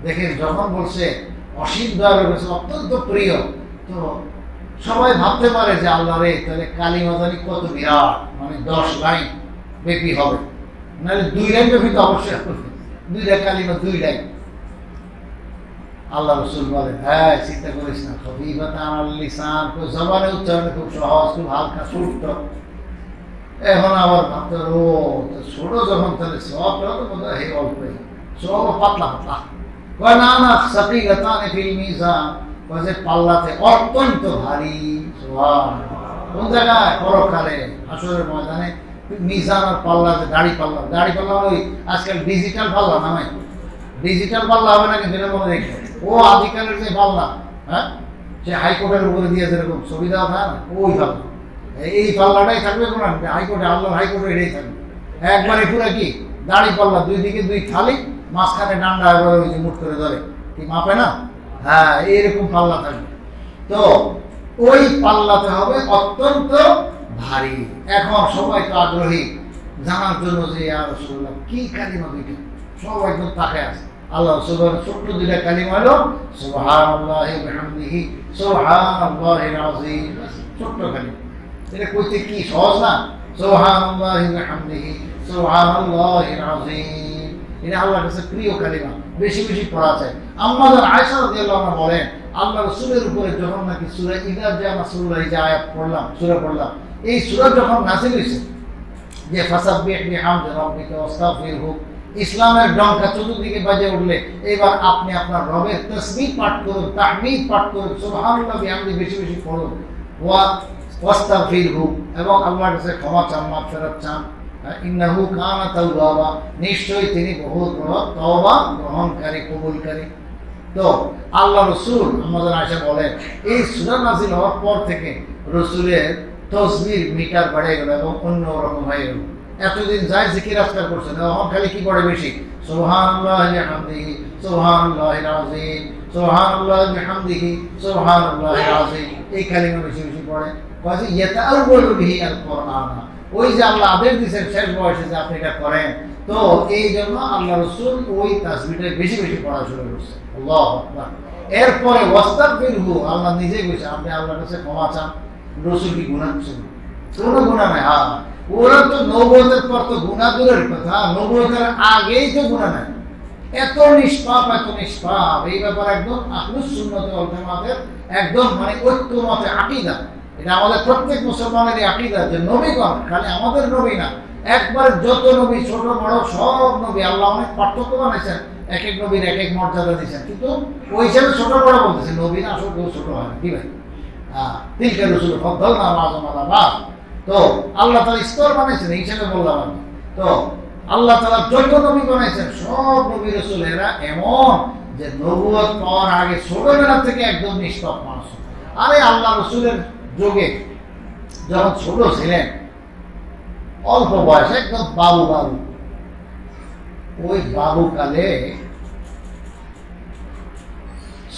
দেখে যখন বলছে অসীম দয়ালু কাছে অত্যন্ত প্রিয়, তো সবাই ভাবতে পারে যে আল্লাহ রে, তাহলে কালিমা জানি কত বিরাট, মানে 10 লাইন ব্যাপী হবে, নাহলে 2 লাইন ব্যাপী তো অবশ্যই হবে, 2টা কালিমা 2 লাইন। আল্লাহ রসুল বলেন, হ্যাঁ চিন্তা করিস না, খফিফাতান আলাল লিসান, জবানে উচ্চারণে খুব সহজ, খুব হালকা সুস্থ। এখন আবার ভাবতে ও ছোট যখন, তাহলে সবটাও তো বোধ হয় অল্পই, সব পাতলা পাতলা। কয় না না, সাকিলাতান ফিল মিজান, কয় যে পাল্লাতে অত্যন্ত ভারী। কোন জায়গায়? পরকালে হাসরের ময়দানে মিজান আর পাল্লা, যে দাড়ি পাল্লা, দাড়ি পাল্লা ওই আজকাল ডিজিটাল পাল্লা নামে, ডিজিটাল পাল্লা হবে না কিন্তু মনে রেখে, ও আদিকালের যে পাল্লা, হ্যাঁ, সে হাইকোর্টের উপরে দিয়ে যেরকম ছবি দেওয়া থাকে না, ওই পাল্লা, এই পাল্লাটাই থাকবে। কোন হাইকোর্টে, আল্লাহ হাইকোর্টে এটাই থাকবে একবারে পুরো কি দাড়ি পাল্লা, 2 দিকে 2 থালি, মাঝখানে ডান্ডা, এবার ওই যে মুঠ করে ধরে কি মাপে না, হ্যাঁ এইরকম পাল্লা থাকবে। তো ওই পাল্লাতে হবে অত্যন্ত ভারী। এখন সবাই তো আগ্রহী জানার জন্য যে ইয়া রাসূলুল্লাহ কি কালিমা দুইটা, সবাই একদম তাকায় আছে। আল্লাহ রাসূলের ছোট্ট 2টা কালিমা হলো সুবহানাল্লাহি ওয়া বিহামদিহি, সুবহানাল্লাহিল আযীম, ছোট্ট কালিমা। এটা কইতে কি সহজ না? সুবহানাল্লাহি ওয়া বিহামদিহি, সুবহানাল্লাহিল আযীম, এটা আল্লাহর কাছে প্রিয় কালিমা, বেশি বেশি পড়া চাই। আম্মা জান আয়েশা রাদিয়াল্লাহু আনহা বলেন, আল্লাহ রাসূলের উপরে যখন নাকি সূরা ইযা জা নাসরুল্লাহি যে আয়াত পড়লাম, সূরা পড়লাম, এই সূরা যখন নাযিল হয়েছে যে ফাসাব্বিহ বিহামদি রাব্বিকা ওয়াস্তাগফিরহু, ইসলামের ডঙ্কা চতুর্দিকে বাজে উঠলে এবার আপনি আপনার রবের তাসবিহ পাঠ করুন, তাহমিদ পাঠ করুন, সুবহানাল্লাহ বিহামদি বেশি বেশি পড়ুন, ওয়াস্তাগফিরহু, এবং আল্লাহর কাছে ক্ষমা চান, মাগফিরাত চান। ইন্নাহু কানা তাওয়াবা, নিশ্চয়ই তিনি বহুত বড় তওবা গ্রহণকারী, কবুলকারী। তো আল্লাহ রসুল আমাদের আয়েশা বলেন, এই সূরা নাযিল হওয়ার পর থেকে রসুলের তাসবিহ মিটার বেড়ে গেল এবং অন্য রকম হয়ে গেল। এতদিন যাই জিকির আজকার করছেন, এখন খালি কি পড়ে বেশি? সুবহানাল্লাহি ওয়া বিহামদিহি, সুবহানাল্লাহিল আযীম, সুবহানাল্লাহি ওয়া বিহামদিহি, সুবহানাল্লাহিল আযীম, এই কালিমা বেশি বেশি পড়ে। কয় ইয়াতাআওয়ালু বিহি আল কোরআন, ওই যে আল্লাহ আদেশ দিয়েছেন শেষ বয়সে যে আপনি এটা করেন, তো এই জন্য আল্লাহ রসুল ওই তাসবিহটা বেশি বেশি পড়া শুরু করছে। আল্লাহু আকবার। এরপরে ওয়াস্তাগফিরহু, আল্লাহ নিজেই বলছে আপনি আল্লাহর কাছে ক্ষমা চান। রসুল কি গুনাহ করছেন? কোনো গুনাহ নাই। হ্যাঁ, ওরা তো নবুয়তের পর তো গুনাহ দূরের কথা, নবুয়তের আগেই তো গুনাহ নাই। এত নিষ্পাপ, এত নিষ্পাপ। এই ব্যাপারে একদম আহলুস সুন্নাত ওয়াল জামাতের একদম মানে ঐক্যমতে আকীদা। এটা আমাদের প্রত্যেক মুসলমানের আকীদা যে নবীগণ খালি আমাদের নবী না, একবার যত নবী ছোট বড় সব নবী আল্লাহ অনেক পার্থক্য বানাইছেন, এক এক নবীর এক এক মর্যাদা দিয়েছেন, কিন্তু ওই হিসাবে ছোট বড় বলতেছে, নবী না আসলে কেউ ছোট হয় না। কি ভাই? তিলকা রসুল ফদ্দল না আল্লাহ। তো আল্লাহ তাআলা স্তর বানাইছেন এই হিসাবে বললাম আমি। তো আল্লাহ তাআলা যত নবী বানাইছেন সব নবী রাসূল এরা এমন যে নবুয়ত পাওয়ার আগে ছোটবেলা থেকে একদম নিষ্পাপ মানুষ। আরে আল্লাহ রসুলের যুগে যখন ছোট ছিলেন, অল্প বয়সে একদম বাবু, ওই বাবু কালে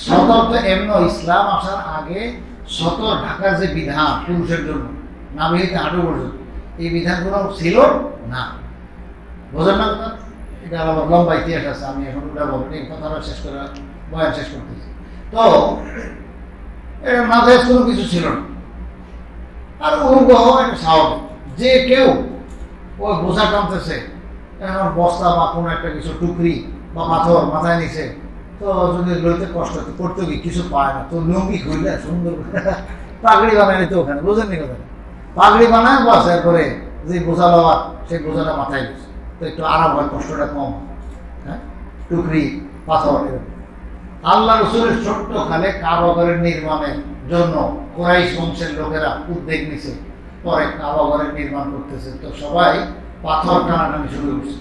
সতর তো এমন ইসলাম আসার আগে সতর ঢাকার যে বিধান পুরুষের জন্য নাভি হইতে হাঁটু পর্যন্ত, এই বিধানগুলো ছিল না। বোঝেন না কথা? এটা আবার লম্বা ইতিহাস আছে, আমি এখন ওটা বলবো, এই কথাটা শেষ করে বয়ান শেষ করতেছি। তো মাথায় কোনো কিছু ছিল না, আর অনুগ্রহ একটা স্বাভাবিক যে কেউ ওই বোঝা টানতেছে, এখন বস্তা বা কোনো একটা কিছু টুকরি বা পাথর মাথায় নিছে, তো যদি লইতে কষ্ট হতো করতে গিয়ে কিছু পায় না, তো লুঙ্গি খুললে সুন্দর পাগড়ি বানায় নিতে ওখানে। বুঝেননি কথা? পাগড়ি বানায় বাস, এরপরে যে বোঝা লওয়া সেই বোঝাটা মাথায় গেছে, তো একটু আরাম হয়, কষ্টটা কম। হ্যাঁ, টুকরি পাথর। আল্লাহ রসুলের ছোট্ট খালে কাবা ঘরের নির্মাণের জন্য কুরাইশ বংশের লোকেরা উদ্যোগ নিছে, পরে কাবা ঘরের নির্মাণ করতেছে, তো সবাই পাথর টানাটানি শুরু করছে।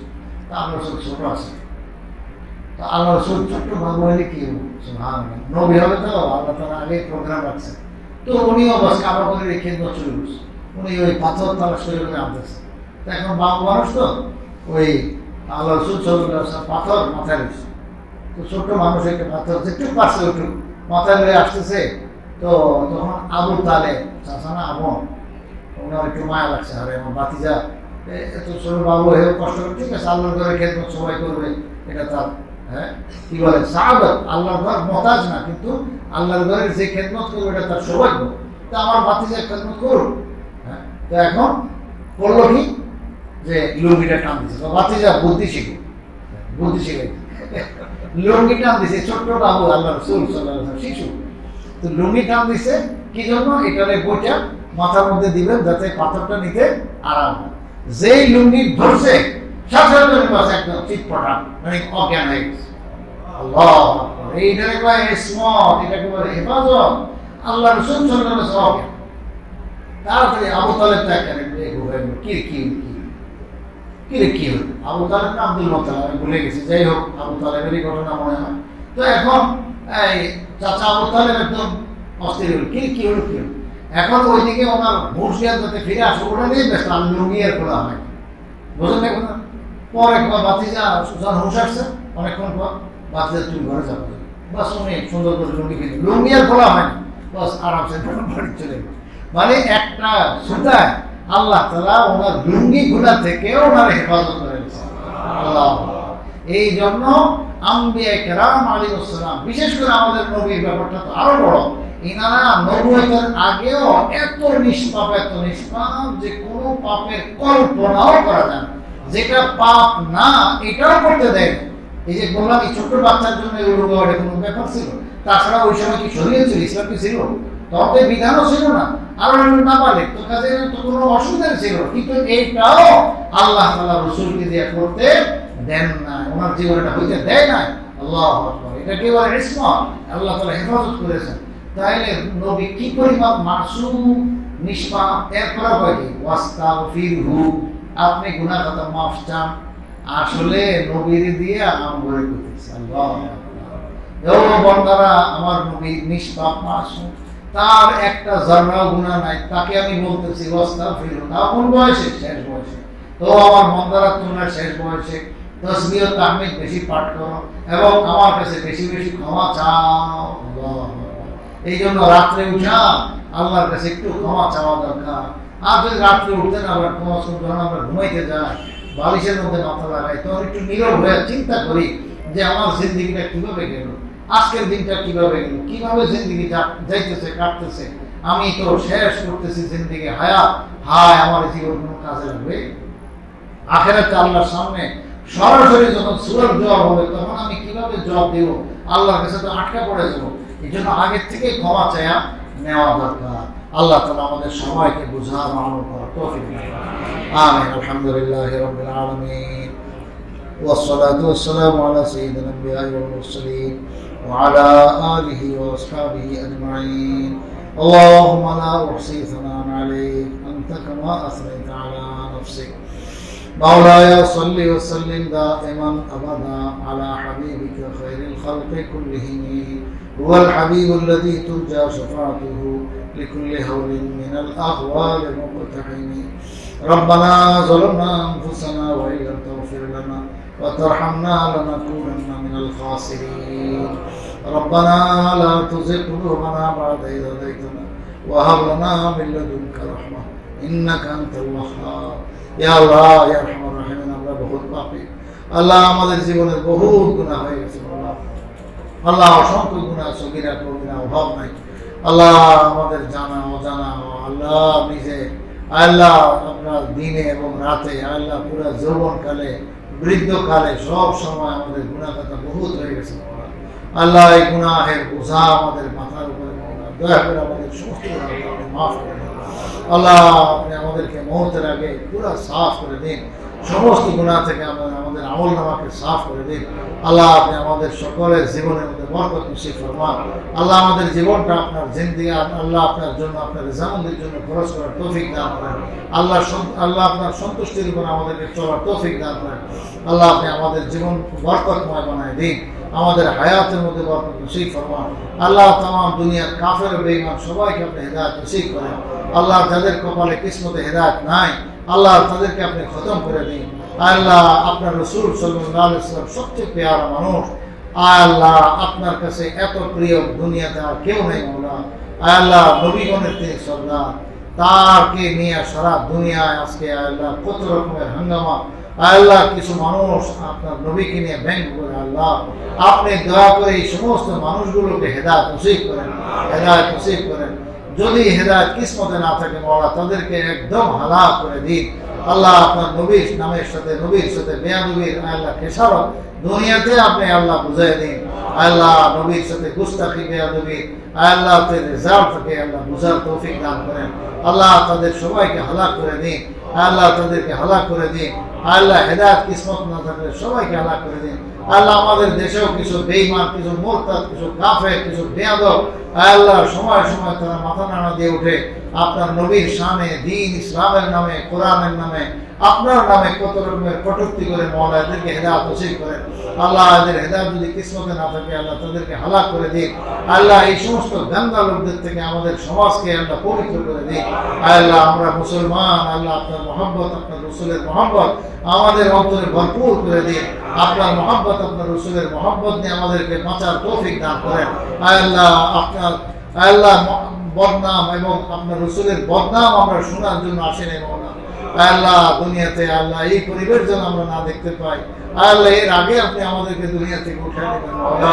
তা আল্লাহ রসুল ছোট আছে, তো আল্লাহ রসুল ছোট্ট বাবু হলে কি নবী হবে, তো আল্লাহ তাআলা আগে প্রোগ্রাম রাখছে, তো উনিও বাস কাবা ঘরের রেখে শুরু করছে। উনি ওই পাথর তারা শুরু করে আনতেছে। তো এখন বাবু মানুষ তো ওই আল্লাহ রসুল সাল্লাল্লাহু পাথর মাথায় রয়েছে, তো ছোট্ট মানুষ একটা পাথর একটু পারছে ওটু মাথায় লয়ে আসতেছে। তো তখন আবু তালেব চাচানা আবন, ওনার একটু মায়া লাগছে, আরে আমার বাতিজা এত ছোট বাবু হয়ে কষ্ট করে, ঠিক আছে আল্লাহর ঘরে খেদমত সবাই করবে, এটা তার কি বলে সাহাবত, আল্লাহর ঘর মতাজ না, কিন্তু আল্লাহর ঘরের যে খেদমত করবে এটা তার সৌভাগ্য। তা আমার বাতিজা খেদমত করুন। তো এখন করলো কি যে লুঙ্গিটা টান দিচ্ছে, বাতিজা বুদ্ধি শিখে লুঙ্গি টান দিছে, ছোট্ট বাবু আল্লাহ রাসূল সাল্লাল্লাহু আলাইহি ওয়াসাল্লাম শিশু, তো লুঙ্গি টান দিছে কি জন্য? এটারে বইটা মাথার মধ্যে দিবেন যাতে পাথরটা নিতে আরাম হয়। যেই লুঙ্গি ধরছে সাথে একদম চিৎপটা মানে অজ্ঞান হয়ে গেছে। আল্লাহ, এইটাকে কয় ইসমত, এটাকে বলে হেফাজত। আল্লাহ রাসূল সাল্লাল্লাহু আলাইহি ওয়াসাল্লাম তাড়াতাড়ি আবু তালেব কি হল, আবু তালেব না আব্দুল মুত্তালিব, আমি ভুলে গেছি। যাই হোক, আবু তালেবেরই ঘটনা মনে হয়। তো এখন এই চাচা আবু তালেব একদম অস্থির হল, কি হল। এখন ওইদিকে ওনার মুর্শিয়াত যাতে ফিরে আসে ওটা নিয়ে ব্যস্ত, আমি লুঙ্গি আর খোলা হয়। বুঝলেন না কথা? পরে বাতিজা সুজান হুঁশ আসছে, অনেকক্ষণ পর বাতিজা তুমি ঘরে যাবো, বাস উনি সুন্দর করে লুঙ্গি কিনে, লুঙ্গি আর খোলা হয়নি, বাস আরামসে বাড়ি চলে গেল। মানে একটা সুতায় আল্লাহ তাআলা ওনার লুঙ্গি গুলা থেকে ওনার হেফাজত করে দিয়েছেন। আল্লাহ, এই জন্য আম্বিয়া কেরাম আলাইহিস সালাম, বিশেষ করে আমাদের নবীর ব্যাপারটা তো আরো বড়। ইনারা নবুয়তের আগেও এত নিষ্পাপ যে কোনো পাপের কল্পনাও করা যায় না, যেটা পাপ না এটাও করতে দেয়। এই যে বললাম এই ছোট্ট বাচ্চার জন্য এটা কোনো ব্যাপার ছিল? তাছাড়া ওই সময় কি শরীয়ত ছিল, ইসলাম কি ছিল? তবে বিধানও ছিল না, আর না পারে তো কাজে তো কোনো অসুবিধা ছিল, কিন্তু এইটাও আল্লাহ তাআলা রাসূলকে দিয়ে করতে দেন না, ওনার জীবনটা হইতে দেয় না। আল্লাহু আকবার, এটা কি বলে ইসমত, আল্লাহ তাআলা হেফাজত করেছেন। তাইলে নবী কি পরিমাণ মাসুম নিষ্পাপ, এরপর হয় কি ওয়াস্তাগফিরহু, আপনি গুনাহ খাতা মাফ চান। আসলে নবীর দিয়ে আম করে করতেছে। আল্লাহু আকবার, বন্দারা আমার নবী নিষ্পাপ মাসুম, তার একটা জাররা গুনাহ নাই, তাকে আমি বলতেছি ওয়াস্তাগফিরহু, তাও কোন বয়সে? শেষ বয়সে। তো আমার বন্দারা তোমরা শেষ বয়সে তাসবিহ তাহমিদ বেশি পাঠ করো এবং আমার কাছে বেশি বেশি ক্ষমা চাও। এই জন্য রাত্রে উঠা আল্লাহর কাছে একটু ক্ষমা চাওয়া দরকার। আর যদি রাত্রে উঠতে না আবার ক্ষমা শুনতে আমরা ঘুমাইতে যাই, বালিশের মধ্যে মাথা লাগাই, তখন একটু নীরব হয়ে চিন্তা করি যে আমার জিন্দিগিটা কিভাবে গেল, আজকের দিনটা কিভাবে গেল, কিভাবে জিন্দিগি যাইতেছে কাটতেছে, আমি তো শেষ করতেছি জিন্দিগি হায়াত, হায় আমার জীবন কোনো কাজে লাগবে? আখেরাতে আল্লাহর সামনে সরাসরি যখন সূরার জবাব হবে তখন আমি কিভাবে জবাব দেব? আল্লাহর কাছে তো আটকা পড়ে যাবো। এই জন্য আগের থেকে ক্ষমা চায়া নেওয়া দরকার। আল্লাহ তাআলা আমাদের সবাইকে বুঝার আমল করার তৌফিক দান করুন। আমিন। আলহামদুলিল্লাহি রাব্বিল আলামিন والصلاة والسلام على سيد الأنبياء والمرسلين وعلى آله وأصحابه أجمعين. اللهم لا أحصي ثناء عليك أنت كما أثنيت على نفسك. مولاي صل وسلم دائما أبدا على حبيبك خير الخلق كلهم، هو الحبيب الذي ترجى شفاعته لكل هول من الأهوال مقتحم. ربنا ظلمنا أنفسنا وإن لم تغفر لنا وترحمنا لنكونن من الخاسرين. ربنا لا تزغ قلوبنا بعد إذ هديتنا وهب لنا من لدنك رحمة إنك أنت الوهاب. ইয়া আল্লাহ ইয়া আরহামার রাহিমিন, আমরা বহুত পাপী আল্লাহ, আমাদের জীবনের বহুত গুনাহ হয়ে গেছে আল্লাহ, অসংখ্য গুনাহ, সগীরা কবিরা অভাব নাই আল্লাহ, আমাদের জানা অজানা আল্লাহ নিজে আল্লাহ আমরা দিনে এবং রাতে আল্লাহ পুরো যৌবনকালে বৃদ্ধকালে সব সময় আমাদের গুনাহ কথা বহুত হয়ে গেছে আল্লাহ। এই গুনাহের বোঝা আমাদের মাথার উপরে দয়া করে আমাদের সমস্ত গুনাহ মাফ করে দিন আল্লাহ। আপনি আমাদেরকে মওতের আগে পুরো সাফ করে দিন, সমস্ত গুনাহ থেকে আমাদের আমল নামাকে সাফ করে দিন আল্লাহ। আপনি আমাদের সকলের জীবনের মধ্যে বরকত নসিব ফরমান আল্লাহ। আমাদের জীবনটা আপনার জিন্দেগি আল্লাহ আপনার জন্য, আপনার রিজামতের জন্য খরচ করার তৌফিক দান করেন আল্লাহ। আল্লাহ আপনার সন্তুষ্টির উপর আমাদেরকে চলার তৌফিক দান করেন আল্লাহ। আপনি আমাদের জীবন বরকতময় বানায় দিন, আমাদের হায়াতের মধ্যে বরকত নসিব ফরমান আল্লাহ। তামাম দুনিয়ার কাফের বেঈমান সবাইকে আপনি হেদায়েত নসিব করেন আল্লাহ। যাদের কপালে কিসমতে হেদায়েত নাই আল্লাহ তাদেরকে আপনি খতম করে দিন আল্লাহ। আপনার রাসূল সাল্লাল্লাহু আলাইহি ওয়াসাল্লাম সবচেয়ে প্রিয় মানুষ আল্লাহ, আপনার কাছে এত প্রিয় দুনিয়াতে আর কেউ নেই মাওলা আল্লাহ। নবীগণের তিনি সর্দার, তারকে নিয়ে সারা দুনিয়ায় আজকে আল্লাহ কত রকমের হাঙ্গামা আল্লাহ। কিছু মানুষ আপনার নবীকে নিয়ে ব্যঙ্গ করে আল্লাহ, আপনি দয়া করে এই সমস্ত মানুষগুলোকে হেদায়েত নসিব করেন, হেদায়েত নসিব করেন। যদি হেদায়েত কিসমতে না থাকে মাওলা তাদেরকে একদম হালাক করে দিন আল্লাহ। আপনার নবীর নামের সাথে নবীর সাথে বেয়াদবির আল্লাহ খেসারত দুনিয়াতে আপনি আল্লাহ বুঝাই দিন আল্লাহ। নবীর সাথে গুস্তাখি বেয়াদবি আল্লাহ রেজাল্ট থেকে আল্লাহ বুঝার তৌফিক দান করেন আল্লাহ। তাদের সবাইকে হালাক করে দিন আল্লাহ, তাদেরকে হালাক করে দিন আল্লাহ। হেদায়েত কিসমত না থাকলে সবাইকে হালাক করে দিন আল্লাহ। আমাদের দেশেও কিছু বেঈমান, কিছু মুরতাদ, কিছু কাফের, কিছু বেয়াদব আল্লাহ সময় সময় তারা মাথা নাড়া দিয়ে উঠে আপনার নবীর শানে, দ্বীন ইসলামের নামে, কোরআনের নামে, আপনার নামে কত রকমের কটূক্তি করে মাওলা এদেরকে হেদায়েত নসিব করেন আল্লাহ। এদের হেদায়েত যদি কিসমতে না থাকে আল্লাহ তাদেরকে হালাক করে দিন আল্লাহ। এই সমস্ত গান্দা লোকদের থেকে আমাদের সমাজকে আল্লাহ পবিত্র করে দিন আল্লাহ। আমরা মুসলমান আল্লাহ, আপনার মহব্বত, আপনার রসুলের মহব্বত আমাদের অন্তরে ভরপুর করে দিন আপনার মহব্বত, আপনার রসুলের মহব্বত নিয়ে আমাদেরকে বাঁচার তৌফিক দান করেন আল্লাহ। আপনার আল্লাহ বদনাম এবং আপনার রসুলের বদনাম আমরা শোনার জন্য আসেনি মাওলা আল্লাহ। দুনিয়াতে আল্লাহ এই পরিবেশ যেন আমরা না দেখতে পাই আল্লাহ। এর আগে আপনি আমাদেরকে দুনিয়া থেকে উঠে নেবেন মাওলা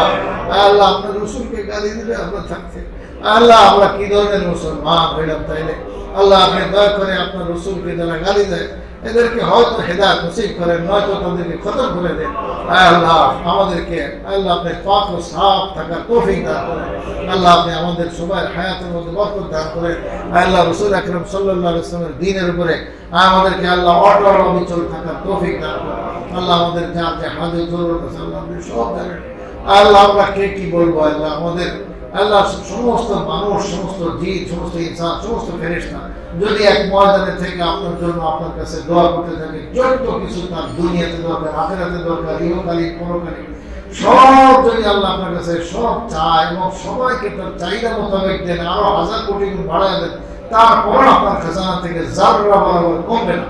আল্লাহ। আপনার রসুলকে গালি দিলে আমরা থাকতে আল্লাহ, আমরা কি ধরনের মুসলমান হইলাম তাইলে আল্লাহ। আপনি দয়া করে আপনার রসুলকে যারা গালি দেয় এদেরকে হয়তো হেদায়েত নসিব করেন, নয়তো তাদেরকে খতম করে দেন আল্লাহ। আমাদেরকে আল্লাহ আপনি পাক ও সাফ থাকার তৌফিক দান করেন আল্লাহ। আপনি আমাদের সবার হায়াতের মধ্যে বরকত দান করেন আল্লাহ। রাসূল আকরাম সাল্লাল্লাহু আলাইহি ওয়াসাল্লামের দ্বীনের উপরে আমাদেরকে আল্লাহ অটল অবিচল থাকার তৌফিক দান করেন আল্লাহ। আমাদের যার যে হাজত জরুরত আছে আল্লাহ আপনি সব জানেন আল্লাহ। আমরা কে কি বলবো আল্লাহ, আমাদের আল্লাহ সমস্ত মানুষ, সমস্ত জীব, সমস্ত ইনসান, সমস্ত ফেরেশতা যদি এক ময়দানে থেকে আপনার জন্য আপনার কাছে দোয়া করতে থাকে, যত কিছু তার দুনিয়াতে দরকার, আখিরাতে দরকার, ইহকালীন পরকালীন সব যদি আল্লাহ আপনার কাছে সব চায় এবং সবাইকে তার চাহিদা মোতাবেক দেন, আরো হাজার কোটি গুণ বাড়ায় দেন, তারপর আপনার খাজানা থেকে জাররা বরাবর কমবে না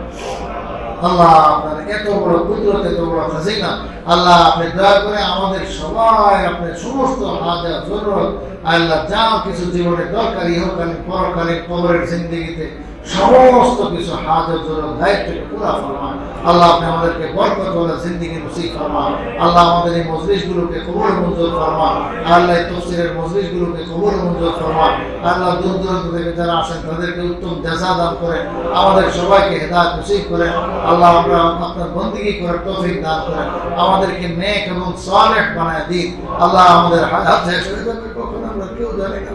আল্লাহ। আপনার এত বড় কুদরত, এত বড় খাজিনা আল্লাহ। আপনি দয়া করে আমাদের সবাই আপনার সমস্ত হাজার জরুরত আল্লাহ, যা কিছু জীবনে দরকার, ইহকালীন পরকালীন কবরের জিন্দেগিতে সমস্ত কিছু হাজত জরুরত দায়িত্ব থেকে পুরা ফরমান। আল্লাহ আপনি আমাদেরকে বরকত ওয়ালা জিন্দেগি নসিব ফরমান। আল্লাহ আমাদের এই মজলিসগুলোকে কবুল মঞ্জুর ফরমান। আল্লাহ এই তাফসীরের মজলিসগুলোকে কবুল মঞ্জুর ফরমান। আল্লাহ দূর দূরান্ত থেকে যারা আসেন তাদেরকে উত্তম জাযা দান করেন, আমাদের সবাইকে হেদায়েত নসিব করেন। আল্লাহ আমরা আপনার বন্দেগী করার তৌফিক দান করেন, আমাদেরকে নেক এবং সালেহ বানায় দিন। আল্লাহ আমাদের হায়াত শেষ হয়ে যাবে কখন আমরা কেউ জানি না।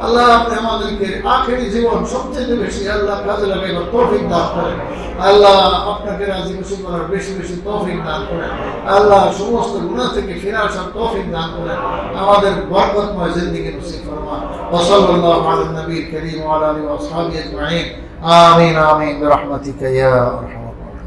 আল্লাহ আপনি আমাদেরকে আখেরি জীবন সবচেয়ে বেশি আল্লাহ কাজে লাগাইবার তৌফিক দান করেন। আল্লাহ আপনাকে রাজি খুশি করার বেশি বেশি তৌফিক দান করেন। আল্লাহ সমস্ত গুনাহ থেকে ফিরে আসার তৌফিক দান করেন, আমাদের বরকতময় জিন্দেগি নসিব ফরমান। ওয়া সাল্লাল্লাহু আলা নবীল কারীম ওয়া আলা আলিহি ওয়া আসহাবিহি আজমাইন। আমিন আমিন বিরহমাতিকা ইয়া আরহামার রাহিমিন।